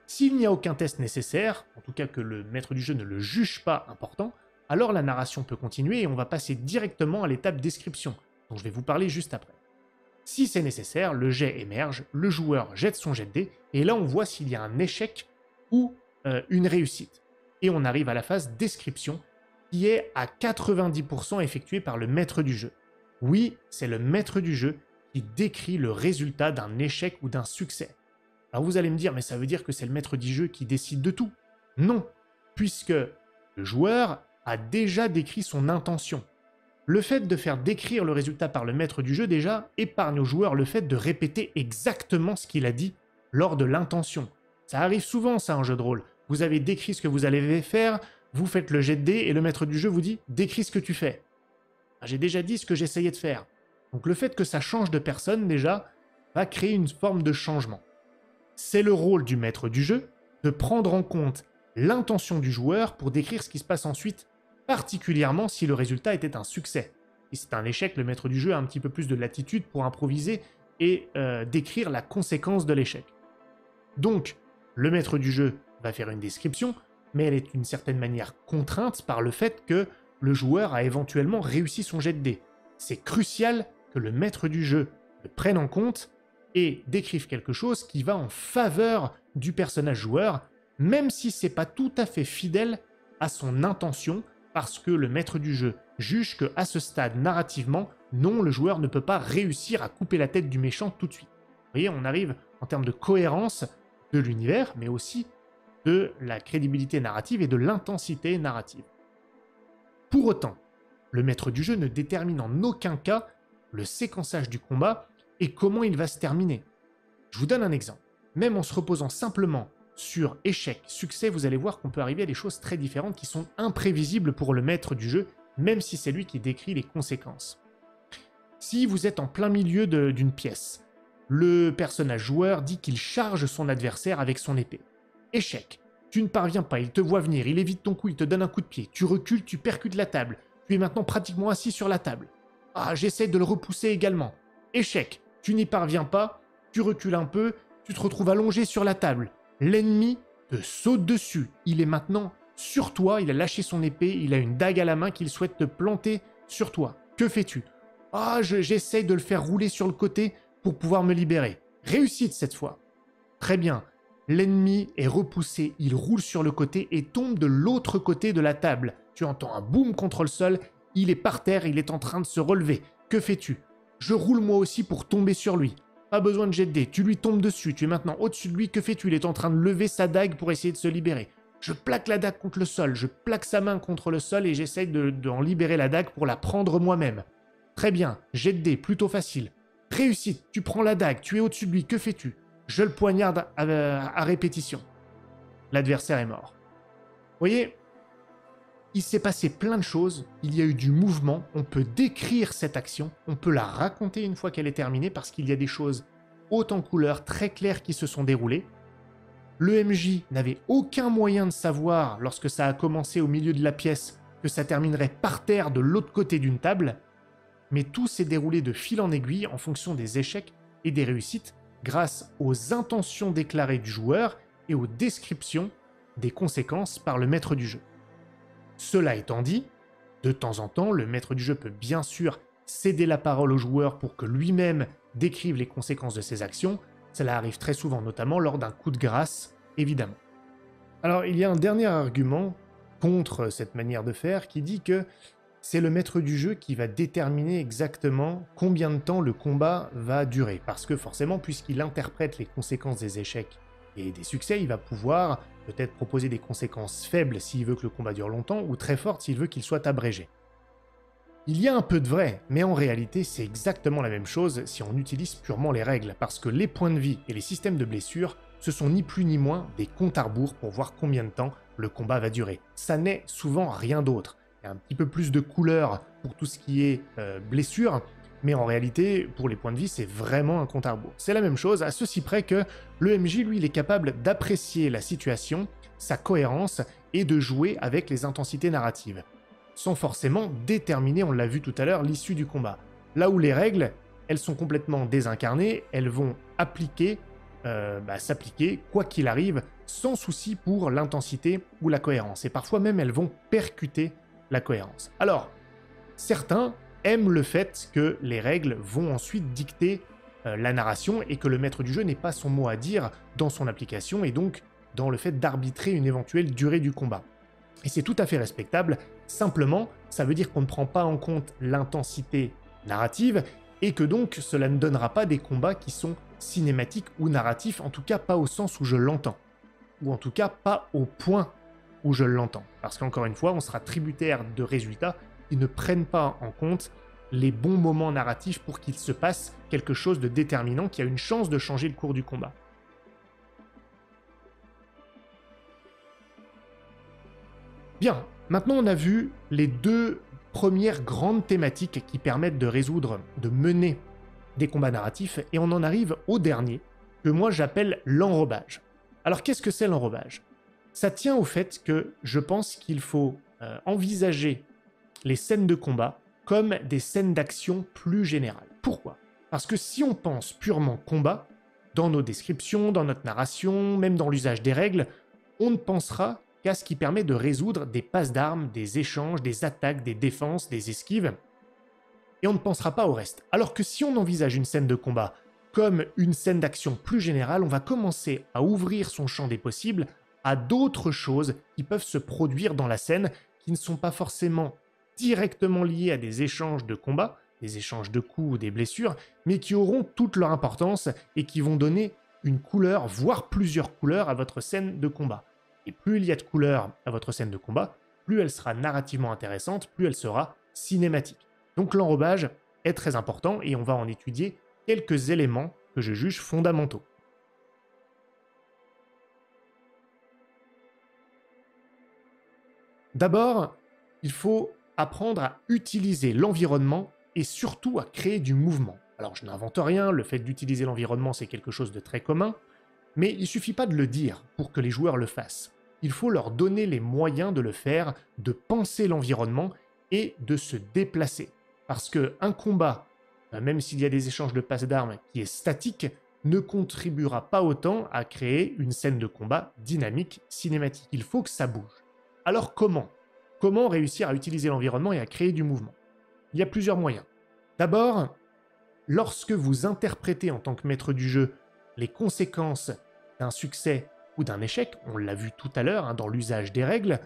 S'il n'y a aucun test nécessaire, en tout cas que le maître du jeu ne le juge pas important, alors la narration peut continuer et on va passer directement à l'étape description, dont je vais vous parler juste après. Si c'est nécessaire, le jet émerge, le joueur jette son jet de dés, et là on voit s'il y a un échec ou une réussite. Et on arrive à la phase description, qui est à 90% effectuée par le maître du jeu. Oui, c'est le maître du jeu qui décrit le résultat d'un échec ou d'un succès. Alors vous allez me dire, mais ça veut dire que c'est le maître du jeu qui décide de tout? Non, puisque le joueur a déjà décrit son intention. Le fait de faire décrire le résultat par le maître du jeu, déjà, épargne au joueur le fait de répéter exactement ce qu'il a dit lors de l'intention. Ça arrive souvent, ça, en jeu de rôle. Vous avez décrit ce que vous allez faire, vous faites le jet de dés, et le maître du jeu vous dit « décris ce que tu fais ». J'ai déjà dit ce que j'essayais de faire. Donc le fait que ça change de personne, déjà, va créer une forme de changement. C'est le rôle du maître du jeu de prendre en compte l'intention du joueur pour décrire ce qui se passe ensuite, particulièrement si le résultat était un succès. Si c'est un échec, le maître du jeu a un petit peu plus de latitude pour improviser et décrire la conséquence de l'échec. Donc, le maître du jeu va faire une description, mais elle est d'une certaine manière contrainte par le fait que le joueur a éventuellement réussi son jet de dés. C'est crucial que le maître du jeu le prenne en compte et décrive quelque chose qui va en faveur du personnage joueur, même si c'est pas tout à fait fidèle à son intention, parce que le maître du jeu juge qu'à ce stade, narrativement, non, le joueur ne peut pas réussir à couper la tête du méchant tout de suite. Vous voyez, on arrive en termes de cohérence de l'univers, mais aussi de la crédibilité narrative et de l'intensité narrative. Pour autant, le maître du jeu ne détermine en aucun cas le séquençage du combat et comment il va se terminer. Je vous donne un exemple. Même en se reposant simplement sur échec, succès, vous allez voir qu'on peut arriver à des choses très différentes qui sont imprévisibles pour le maître du jeu, même si c'est lui qui décrit les conséquences. Si vous êtes en plein milieu d'une pièce, le personnage joueur dit qu'il charge son adversaire avec son épée. Échec. Tu ne parviens pas, il te voit venir, il évite ton coup, il te donne un coup de pied, tu recules, tu percutes la table, tu es maintenant pratiquement assis sur la table. Ah, j'essaie de le repousser également. Échec. Tu n'y parviens pas, tu recules un peu, tu te retrouves allongé sur la table. L'ennemi te saute dessus, il est maintenant sur toi, il a lâché son épée, il a une dague à la main qu'il souhaite te planter sur toi. Que fais-tu? Ah, j'essaye de le faire rouler sur le côté pour pouvoir me libérer. Réussite cette fois. Très bien. L'ennemi est repoussé, il roule sur le côté et tombe de l'autre côté de la table. Tu entends un boum contre le sol, il est par terre, il est en train de se relever. Que fais-tu? Je roule moi aussi pour tomber sur lui. Pas besoin de jet de dés, tu lui tombes dessus, tu es maintenant au-dessus de lui, que fais-tu? Il est en train de lever sa dague pour essayer de se libérer. Je plaque la dague contre le sol, je plaque sa main contre le sol et j'essaye d'en libérer la dague pour la prendre moi-même. Très bien, jet de dés, plutôt facile. Réussite, tu prends la dague, tu es au-dessus de lui, que fais-tu? Je le poignarde à répétition. L'adversaire est mort. Vous voyez, il s'est passé plein de choses, il y a eu du mouvement, on peut décrire cette action, on peut la raconter une fois qu'elle est terminée parce qu'il y a des choses hautes en couleurs, très claires qui se sont déroulées. Le MJ n'avait aucun moyen de savoir, lorsque ça a commencé au milieu de la pièce, que ça terminerait par terre de l'autre côté d'une table, mais tout s'est déroulé de fil en aiguille en fonction des échecs et des réussites, grâce aux intentions déclarées du joueur et aux descriptions des conséquences par le maître du jeu. Cela étant dit, de temps en temps, le maître du jeu peut bien sûr céder la parole au joueur pour que lui-même décrive les conséquences de ses actions. Cela arrive très souvent, notamment lors d'un coup de grâce, évidemment. Alors, il y a un dernier argument contre cette manière de faire qui dit que c'est le maître du jeu qui va déterminer exactement combien de temps le combat va durer. Parce que forcément, puisqu'il interprète les conséquences des échecs et des succès, il va pouvoir peut-être proposer des conséquences faibles s'il veut que le combat dure longtemps, ou très fortes s'il veut qu'il soit abrégé. Il y a un peu de vrai, mais en réalité, c'est exactement la même chose si on utilise purement les règles, parce que les points de vie et les systèmes de blessures, ce sont ni plus ni moins des comptes à rebours pour voir combien de temps le combat va durer. Ça n'est souvent rien d'autre. Il y a un petit peu plus de couleur pour tout ce qui est blessure, mais en réalité, pour les points de vie, c'est vraiment un compte à rebours. C'est la même chose, à ceci près que le MJ, lui, il est capable d'apprécier la situation, sa cohérence, et de jouer avec les intensités narratives, sans forcément déterminer, on l'a vu tout à l'heure, l'issue du combat. Là où les règles, elles sont complètement désincarnées, elles vont s'appliquer, quoi qu'il arrive, sans souci pour l'intensité ou la cohérence. Et parfois même, elles vont percuter la cohérence. Alors, certains aiment le fait que les règles vont ensuite dicter la narration et que le maître du jeu n'ait pas son mot à dire dans son application et donc dans le fait d'arbitrer une éventuelle durée du combat. Et c'est tout à fait respectable, simplement, ça veut dire qu'on ne prend pas en compte l'intensité narrative et que donc cela ne donnera pas des combats qui sont cinématiques ou narratifs, en tout cas pas au sens où je l'entends, ou en tout cas pas au point où je l'entends. Parce qu'encore une fois, on sera tributaire de résultats qui ne prennent pas en compte les bons moments narratifs pour qu'il se passe quelque chose de déterminant qui a une chance de changer le cours du combat. Bien, maintenant on a vu les deux premières grandes thématiques qui permettent de résoudre, de mener des combats narratifs, et on en arrive au dernier, que moi j'appelle l'enrobage. Alors qu'est-ce que c'est l'enrobage? Ça tient au fait que je pense qu'il faut envisager les scènes de combat comme des scènes d'action plus générales. Pourquoi? Parce que si on pense purement combat, dans nos descriptions, dans notre narration, même dans l'usage des règles, on ne pensera qu'à ce qui permet de résoudre des passes d'armes, des échanges, des attaques, des défenses, des esquives, et on ne pensera pas au reste. Alors que si on envisage une scène de combat comme une scène d'action plus générale, on va commencer à ouvrir son champ des possibles à d'autres choses qui peuvent se produire dans la scène, qui ne sont pas forcément directement liées à des échanges de combat, des échanges de coups ou des blessures, mais qui auront toute leur importance et qui vont donner une couleur, voire plusieurs couleurs à votre scène de combat. Et plus il y a de couleurs à votre scène de combat, plus elle sera narrativement intéressante, plus elle sera cinématique. Donc l'enrobage est très important et on va en étudier quelques éléments que je juge fondamentaux. D'abord, il faut apprendre à utiliser l'environnement et surtout à créer du mouvement. Alors je n'invente rien, le fait d'utiliser l'environnement c'est quelque chose de très commun, mais il ne suffit pas de le dire pour que les joueurs le fassent. Il faut leur donner les moyens de le faire, de penser l'environnement et de se déplacer. Parce qu'un combat, même s'il y a des échanges de passes d'armes qui est statique, ne contribuera pas autant à créer une scène de combat dynamique, cinématique. Il faut que ça bouge. Alors comment? Comment réussir à utiliser l'environnement et à créer du mouvement? Il y a plusieurs moyens. D'abord, lorsque vous interprétez en tant que maître du jeu les conséquences d'un succès ou d'un échec, on l'a vu tout à l'heure dans l'usage des règles,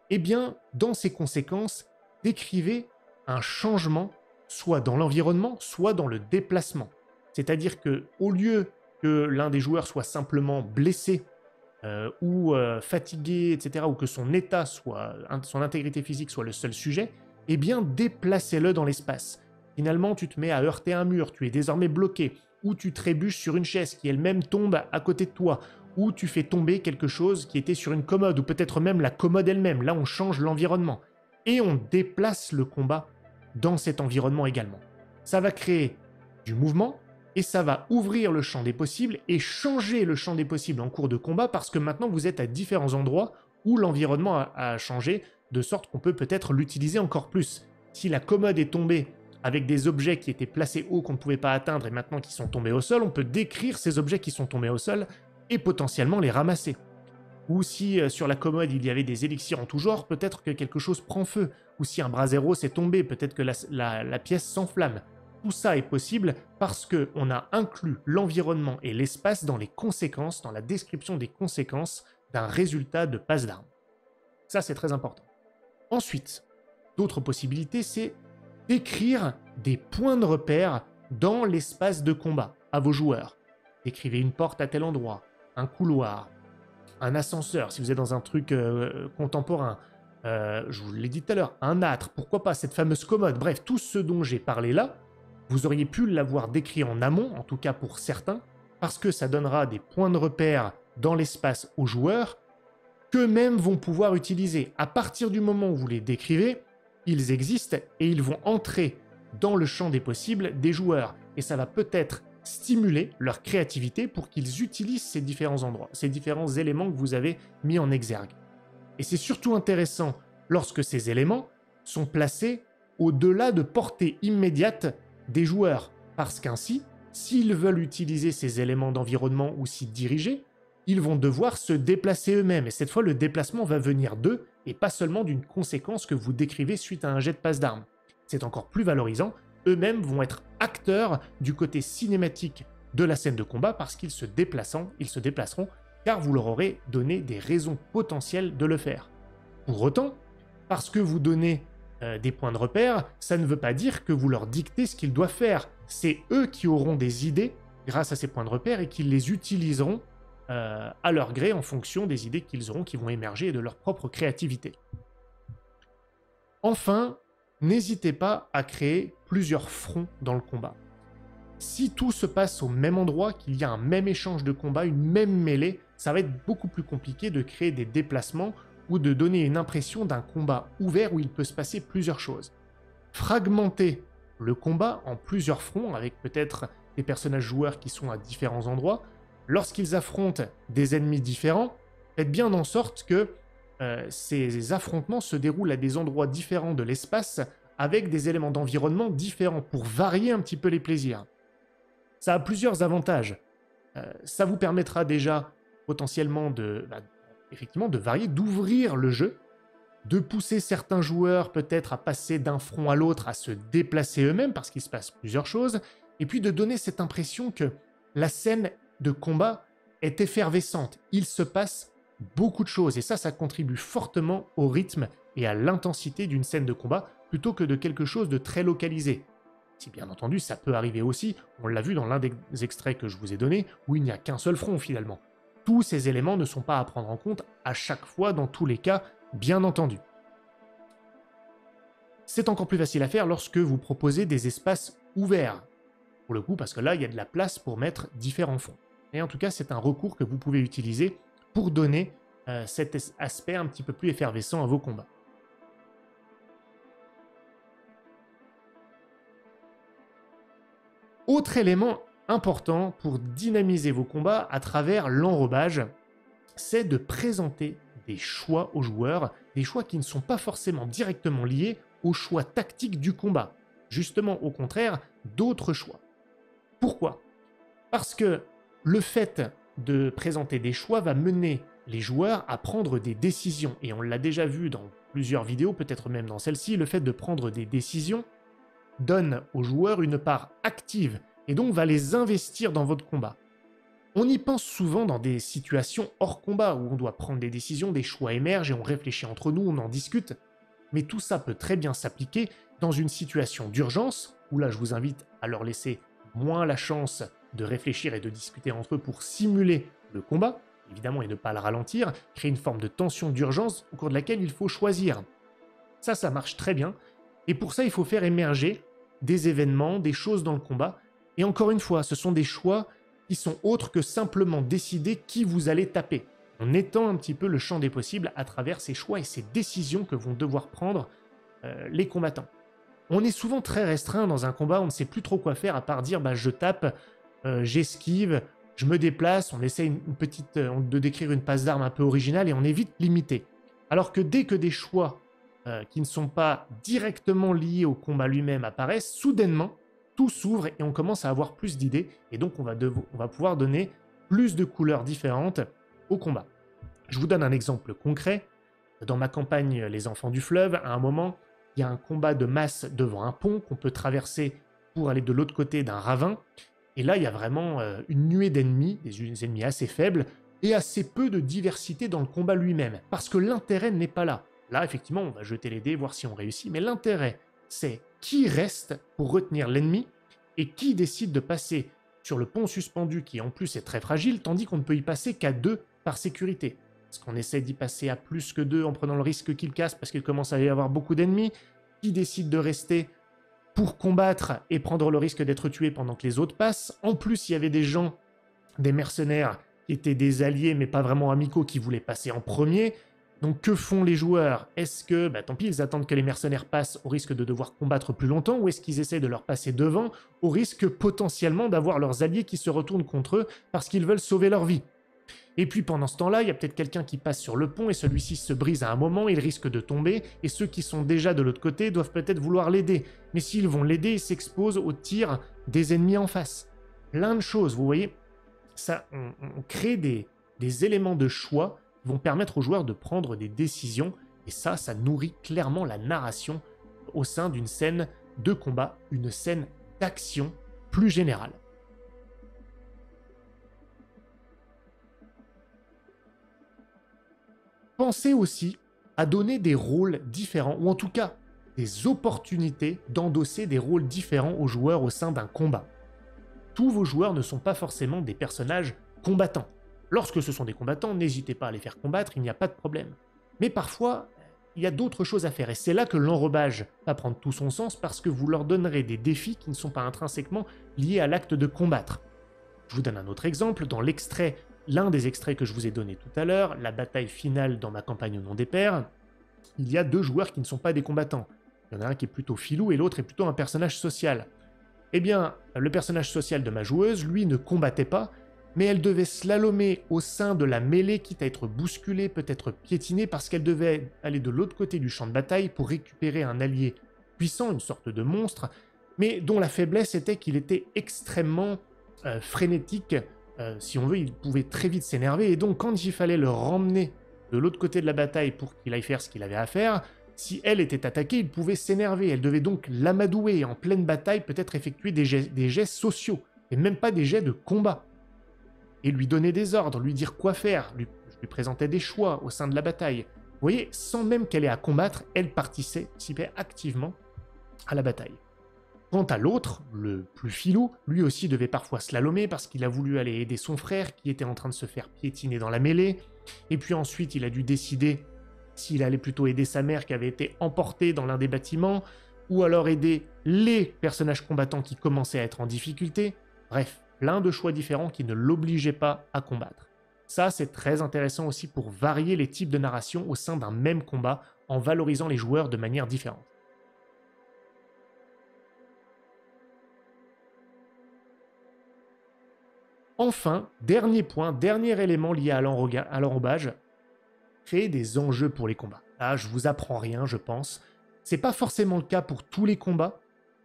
eh bien, dans ces conséquences, décrivez un changement, soit dans l'environnement, soit dans le déplacement. C'est-à-dire que, au lieu que l'un des joueurs soit simplement blessé ou fatigué, etc., ou que son état, son intégrité physique soit le seul sujet, eh bien, déplacez-le dans l'espace. Finalement, tu te mets à heurter un mur, tu es désormais bloqué, ou tu trébuches sur une chaise qui elle-même tombe à côté de toi, ou tu fais tomber quelque chose qui était sur une commode, ou peut-être même la commode elle-même. Là, on change l'environnement. Et on déplace le combat dans cet environnement également. Ça va créer du mouvement, et ça va ouvrir le champ des possibles et changer le champ des possibles en cours de combat parce que maintenant vous êtes à différents endroits où l'environnement a changé, de sorte qu'on peut peut-être l'utiliser encore plus. Si la commode est tombée avec des objets qui étaient placés haut qu'on ne pouvait pas atteindre et maintenant qui sont tombés au sol, on peut décrire ces objets qui sont tombés au sol et potentiellement les ramasser. Ou si sur la commode il y avait des élixirs en tout genre, peut-être que quelque chose prend feu. Ou si un brasero s'est tombé, peut-être que la pièce s'enflamme. Tout ça est possible parce qu'on a inclus l'environnement et l'espace dans les conséquences, dans la description des conséquences d'un résultat de passe d'armes. Ça, c'est très important. Ensuite, d'autres possibilités, c'est d'écrire des points de repère dans l'espace de combat à vos joueurs. Décrivez une porte à tel endroit, un couloir, un ascenseur, si vous êtes dans un truc contemporain, je vous l'ai dit tout à l'heure, un âtre, pourquoi pas cette fameuse commode, bref, tout ce dont j'ai parlé là, vous auriez pu l'avoir décrit en amont, en tout cas pour certains, parce que ça donnera des points de repère dans l'espace aux joueurs qu'eux-mêmes vont pouvoir utiliser. À partir du moment où vous les décrivez, ils existent et ils vont entrer dans le champ des possibles des joueurs. Et ça va peut-être stimuler leur créativité pour qu'ils utilisent ces différents endroits, ces différents éléments que vous avez mis en exergue. Et c'est surtout intéressant lorsque ces éléments sont placés au-delà de portée immédiate des joueurs, parce qu'ainsi, s'ils veulent utiliser ces éléments d'environnement ou s'y diriger, ils vont devoir se déplacer eux-mêmes, et cette fois le déplacement va venir d'eux et pas seulement d'une conséquence que vous décrivez suite à un jet de passe d'armes. C'est encore plus valorisant, eux-mêmes vont être acteurs du côté cinématique de la scène de combat parce qu'ils se déplaceront car vous leur aurez donné des raisons potentielles de le faire. Pour autant, parce que vous donnez des points de repère, ça ne veut pas dire que vous leur dictez ce qu'ils doivent faire. C'est eux qui auront des idées grâce à ces points de repère et qui les utiliseront à leur gré en fonction des idées qu'ils auront qui vont émerger et de leur propre créativité. Enfin, n'hésitez pas à créer plusieurs fronts dans le combat. Si tout se passe au même endroit, qu'il y a un même échange de combat, une même mêlée, ça va être beaucoup plus compliqué de créer des déplacements ou de donner une impression d'un combat ouvert où il peut se passer plusieurs choses. Fragmenter le combat en plusieurs fronts avec peut-être des personnages joueurs qui sont à différents endroits, lorsqu'ils affrontent des ennemis différents, faites bien en sorte que ces affrontements se déroulent à des endroits différents de l'espace avec des éléments d'environnement différents pour varier un petit peu les plaisirs. Ça a plusieurs avantages. Ça vous permettra déjà potentiellement effectivement de varier, d'ouvrir le jeu, de pousser certains joueurs peut-être à passer d'un front à l'autre, à se déplacer eux-mêmes parce qu'il se passe plusieurs choses, et puis de donner cette impression que la scène de combat est effervescente. Il se passe beaucoup de choses et ça contribue fortement au rythme et à l'intensité d'une scène de combat plutôt que de quelque chose de très localisé. Si bien entendu, ça peut arriver aussi, on l'a vu dans l'un des extraits que je vous ai donné, où il n'y a qu'un seul front finalement. Tous ces éléments ne sont pas à prendre en compte à chaque fois, dans tous les cas, bien entendu. C'est encore plus facile à faire lorsque vous proposez des espaces ouverts. Pour le coup, parce que là, il y a de la place pour mettre différents fonds. Et en tout cas, c'est un recours que vous pouvez utiliser pour donner cet aspect un petit peu plus effervescent à vos combats. Autre élément important pour dynamiser vos combats à travers l'enrobage, c'est de présenter des choix aux joueurs, des choix qui ne sont pas forcément directement liés aux choix tactiques du combat. Justement, au contraire, d'autres choix. Pourquoi ? Parce que le fait de présenter des choix va mener les joueurs à prendre des décisions. Et on l'a déjà vu dans plusieurs vidéos, peut-être même dans celle-ci, le fait de prendre des décisions donne aux joueurs une part active et donc va les investir dans votre combat. On y pense souvent dans des situations hors combat où on doit prendre des décisions, des choix émergent et on réfléchit entre nous, on en discute. Mais tout ça peut très bien s'appliquer dans une situation d'urgence où là je vous invite à leur laisser moins la chance de réfléchir et de discuter entre eux pour simuler le combat, évidemment, et ne pas le ralentir, créer une forme de tension d'urgence au cours de laquelle il faut choisir. Ça marche très bien. Et pour ça, il faut faire émerger des événements, des choses dans le combat. Et encore une fois, ce sont des choix qui sont autres que simplement décider qui vous allez taper. On étend un petit peu le champ des possibles à travers ces choix et ces décisions que vont devoir prendre les combattants. On est souvent très restreint dans un combat, on ne sait plus trop quoi faire à part dire je tape, j'esquive, je me déplace, on essaie de décrire une passe d'armes un peu originale et on est vite limité. Alors que dès que des choix qui ne sont pas directement liés au combat lui-même apparaissent, soudainement, tout s'ouvre et on commence à avoir plus d'idées et donc on va pouvoir donner plus de couleurs différentes au combat. Je vous donne un exemple concret. Dans ma campagne Les Enfants du Fleuve, à un moment, il y a un combat de masse devant un pont qu'on peut traverser pour aller de l'autre côté d'un ravin. Et là, il y a vraiment une nuée d'ennemis, des ennemis assez faibles, et assez peu de diversité dans le combat lui-même, parce que l'intérêt n'est pas là. Là, effectivement, on va jeter les dés, voir si on réussit, mais l'intérêt, c'est qui reste pour retenir l'ennemi et qui décide de passer sur le pont suspendu qui en plus est très fragile, tandis qu'on ne peut y passer qu'à 2 par sécurité. Est-ce qu'on essaie d'y passer à plus que 2 en prenant le risque qu'il casse parce qu'il commence à y avoir beaucoup d'ennemis? Qui décide de rester pour combattre et prendre le risque d'être tué pendant que les autres passent? En plus, il y avait des gens, des mercenaires, qui étaient des alliés mais pas vraiment amicaux, qui voulaient passer en premier. Donc que font les joueurs? Est-ce que, tant pis, ils attendent que les mercenaires passent au risque de devoir combattre plus longtemps, ou est-ce qu'ils essaient de leur passer devant au risque potentiellement d'avoir leurs alliés qui se retournent contre eux parce qu'ils veulent sauver leur vie? Et puis pendant ce temps-là, il y a peut-être quelqu'un qui passe sur le pont et celui-ci se brise à un moment, il risque de tomber, et ceux qui sont déjà de l'autre côté doivent peut-être vouloir l'aider. Mais s'ils vont l'aider, ils s'exposent aux tirs des ennemis en face. Plein de choses, vous voyez, ça, on crée des éléments de choix qui vont permettre aux joueurs de prendre des décisions Et ça nourrit clairement la narration au sein d'une scène de combat, une scène d'action plus générale. Pensez aussi à donner des rôles différents, ou en tout cas des opportunités d'endosser des rôles différents aux joueurs au sein d'un combat. Tous vos joueurs ne sont pas forcément des personnages combattants. Lorsque ce sont des combattants, n'hésitez pas à les faire combattre, il n'y a pas de problème. Mais parfois, il y a d'autres choses à faire, et c'est là que l'enrobage va prendre tout son sens, parce que vous leur donnerez des défis qui ne sont pas intrinsèquement liés à l'acte de combattre. Je vous donne un autre exemple, dans l'un des extraits que je vous ai donné tout à l'heure, la bataille finale dans ma campagne au nom des pères, il y a 2 joueurs qui ne sont pas des combattants. Il y en a un qui est plutôt filou et l'autre est plutôt un personnage social. Eh bien, le personnage social de ma joueuse, lui, ne combattait pas, mais elle devait slalomer au sein de la mêlée, quitte à être bousculée, peut-être piétinée, parce qu'elle devait aller de l'autre côté du champ de bataille pour récupérer un allié puissant, une sorte de monstre, mais dont la faiblesse était qu'il était extrêmement frénétique. Si on veut, il pouvait très vite s'énerver, et donc quand il fallait le ramener de l'autre côté de la bataille pour qu'il aille faire ce qu'il avait à faire, si elle était attaquée, il pouvait s'énerver. Elle devait donc l'amadouer et en pleine bataille peut-être effectuer des gestes sociaux, et même pas des jets de combat. Et lui donner des ordres, lui dire quoi faire, je lui présentais des choix au sein de la bataille. Vous voyez, sans même qu'elle ait à combattre, elle participait activement à la bataille. Quant à l'autre, le plus filou, lui aussi devait parfois slalomer parce qu'il a voulu aller aider son frère qui était en train de se faire piétiner dans la mêlée, et puis ensuite il a dû décider s'il allait plutôt aider sa mère qui avait été emportée dans l'un des bâtiments, ou alors aider les personnages combattants qui commençaient à être en difficulté. Bref, plein de choix différents qui ne l'obligeaient pas à combattre. Ça, c'est très intéressant aussi pour varier les types de narration au sein d'un même combat en valorisant les joueurs de manière différente. Enfin, dernier point, dernier élément lié à l'enrobage, créer des enjeux pour les combats. Là, je vous apprends rien, je pense. C'est pas forcément le cas pour tous les combats,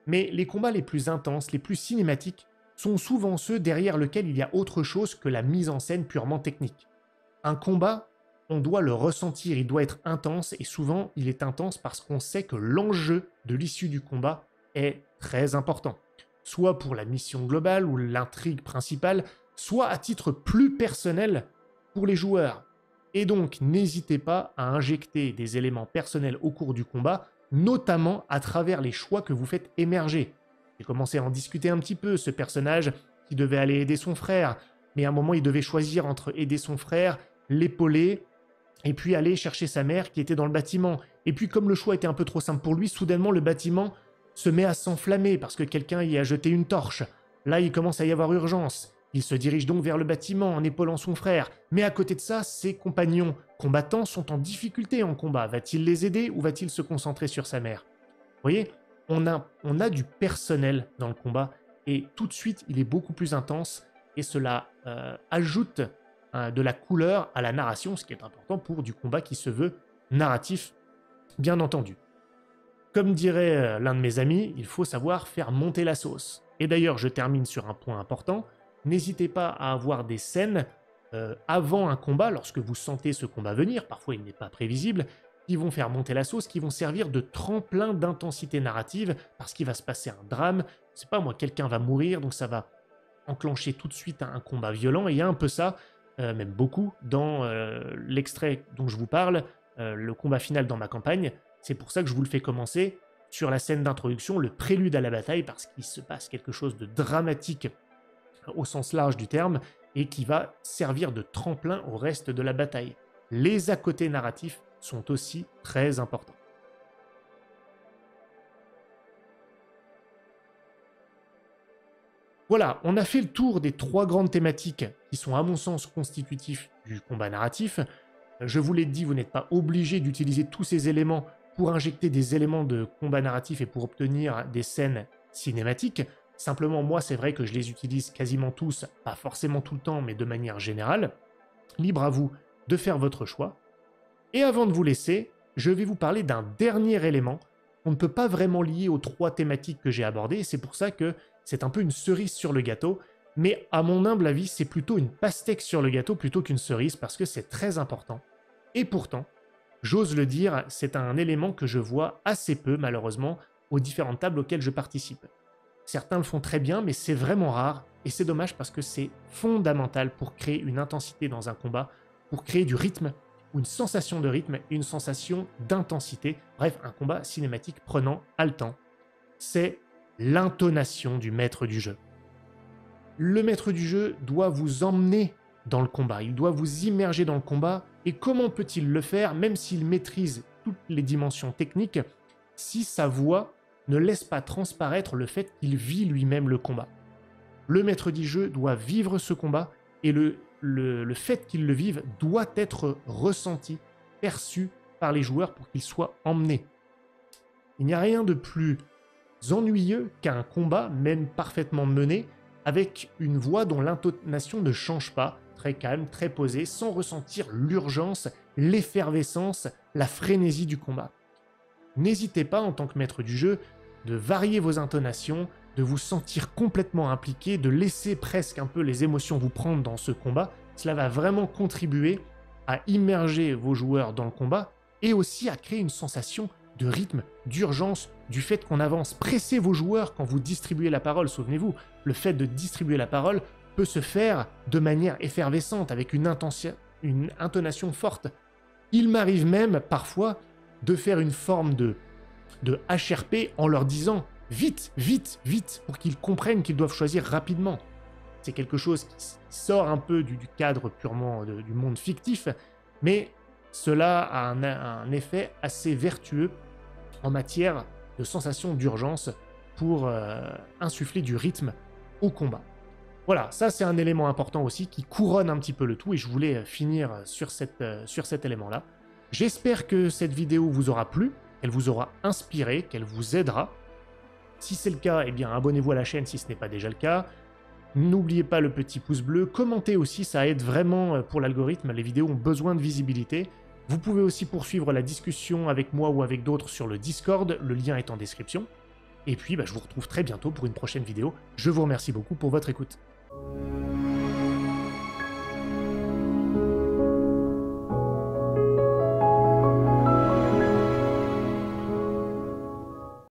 mais les combats les plus intenses, les plus cinématiques, sont souvent ceux derrière lesquels il y a autre chose que la mise en scène purement technique. Un combat, on doit le ressentir, il doit être intense, et souvent il est intense parce qu'on sait que l'enjeu de l'issue du combat est très important. Soit pour la mission globale ou l'intrigue principale, soit à titre plus personnel pour les joueurs. Et donc, n'hésitez pas à injecter des éléments personnels au cours du combat, notamment à travers les choix que vous faites émerger. J'ai commencé à en discuter un petit peu, ce personnage qui devait aller aider son frère, mais à un moment, il devait choisir entre aider son frère, l'épauler, et puis aller chercher sa mère qui était dans le bâtiment. Et puis, comme le choix était un peu trop simple pour lui, soudainement, le bâtiment se met à s'enflammer parce que quelqu'un y a jeté une torche. Là, il commence à y avoir urgence. Il se dirige donc vers le bâtiment en épaulant son frère. Mais à côté de ça, ses compagnons combattants sont en difficulté en combat. Va-t-il les aider ou va-t-il se concentrer sur sa mère? Vous voyez, on a du personnel dans le combat et tout de suite, il est beaucoup plus intense et cela ajoute de la couleur à la narration, ce qui est important pour du combat qui se veut narratif, bien entendu. Comme dirait l'un de mes amis, il faut savoir faire monter la sauce. Et d'ailleurs, je termine sur un point important. N'hésitez pas à avoir des scènes avant un combat, lorsque vous sentez ce combat venir, parfois il n'est pas prévisible, qui vont faire monter la sauce, qui vont servir de tremplin d'intensité narrative, parce qu'il va se passer un drame, je sais pas moi, quelqu'un va mourir, donc ça va enclencher tout de suite un combat violent, et il y a un peu ça, même beaucoup, dans l'extrait dont je vous parle, le combat final dans ma campagne. C'est pour ça que je vous le fais commencer sur la scène d'introduction, le prélude à la bataille, parce qu'il se passe quelque chose de dramatique au sens large du terme, et qui va servir de tremplin au reste de la bataille. Les à côté narratifs sont aussi très importants. Voilà, on a fait le tour des 3 grandes thématiques qui sont à mon sens constitutifs du combat narratif. Je vous l'ai dit, vous n'êtes pas obligé d'utiliser tous ces éléments pour injecter des éléments de combat narratif et pour obtenir des scènes cinématiques. Simplement, moi, c'est vrai que je les utilise quasiment tous, pas forcément tout le temps, mais de manière générale. Libre à vous de faire votre choix. Et avant de vous laisser, je vais vous parler d'un dernier élément qu'on ne peut pas vraiment lier aux 3 thématiques que j'ai abordées, et c'est pour ça que c'est un peu une cerise sur le gâteau, mais à mon humble avis, c'est plutôt une pastèque sur le gâteau plutôt qu'une cerise, parce que c'est très important. Et pourtant, j'ose le dire, c'est un élément que je vois assez peu, malheureusement, aux différentes tables auxquelles je participe. Certains le font très bien, mais c'est vraiment rare, et c'est dommage parce que c'est fondamental pour créer une intensité dans un combat, pour créer du rythme, ou une sensation de rythme et une sensation d'intensité. Bref, un combat cinématique prenant, haletant. C'est l'intonation du maître du jeu. Le maître du jeu doit vous emmener dans le combat, il doit vous immerger dans le combat, et comment peut-il le faire, même s'il maîtrise toutes les dimensions techniques, si sa voix ne laisse pas transparaître le fait qu'il vit lui-même le combat. Le maître du jeu doit vivre ce combat, et le fait qu'il le vive doit être ressenti, perçu par les joueurs pour qu'il soit emmené. Il n'y a rien de plus ennuyeux qu'un combat, même parfaitement mené, avec une voix dont l'intonation ne change pas, très calme, très posée, sans ressentir l'urgence, l'effervescence, la frénésie du combat. N'hésitez pas, en tant que maître du jeu, de varier vos intonations, de vous sentir complètement impliqué, de laisser presque un peu les émotions vous prendre dans ce combat. Cela va vraiment contribuer à immerger vos joueurs dans le combat et aussi à créer une sensation de rythme, d'urgence, du fait qu'on avance. Pressez vos joueurs quand vous distribuez la parole, souvenez-vous, le fait de distribuer la parole peut se faire de manière effervescente, avec une intonation forte. Il m'arrive même parfois de faire une forme de HRP en leur disant « vite, vite, vite » pour qu'ils comprennent qu'ils doivent choisir rapidement. C'est quelque chose qui sort un peu du cadre purement du monde fictif, mais cela a un effet assez vertueux en matière de sensation d'urgence pour insuffler du rythme au combat. Voilà, ça c'est un élément important aussi qui couronne un petit peu le tout et je voulais finir sur cet élément-là. J'espère que cette vidéo vous aura plu, qu'elle vous aura inspiré, qu'elle vous aidera. Si c'est le cas, eh bien abonnez-vous à la chaîne si ce n'est pas déjà le cas. N'oubliez pas le petit pouce bleu, commentez aussi, ça aide vraiment pour l'algorithme, les vidéos ont besoin de visibilité. Vous pouvez aussi poursuivre la discussion avec moi ou avec d'autres sur le Discord, le lien est en description. Et puis je vous retrouve très bientôt pour une prochaine vidéo. Je vous remercie beaucoup pour votre écoute.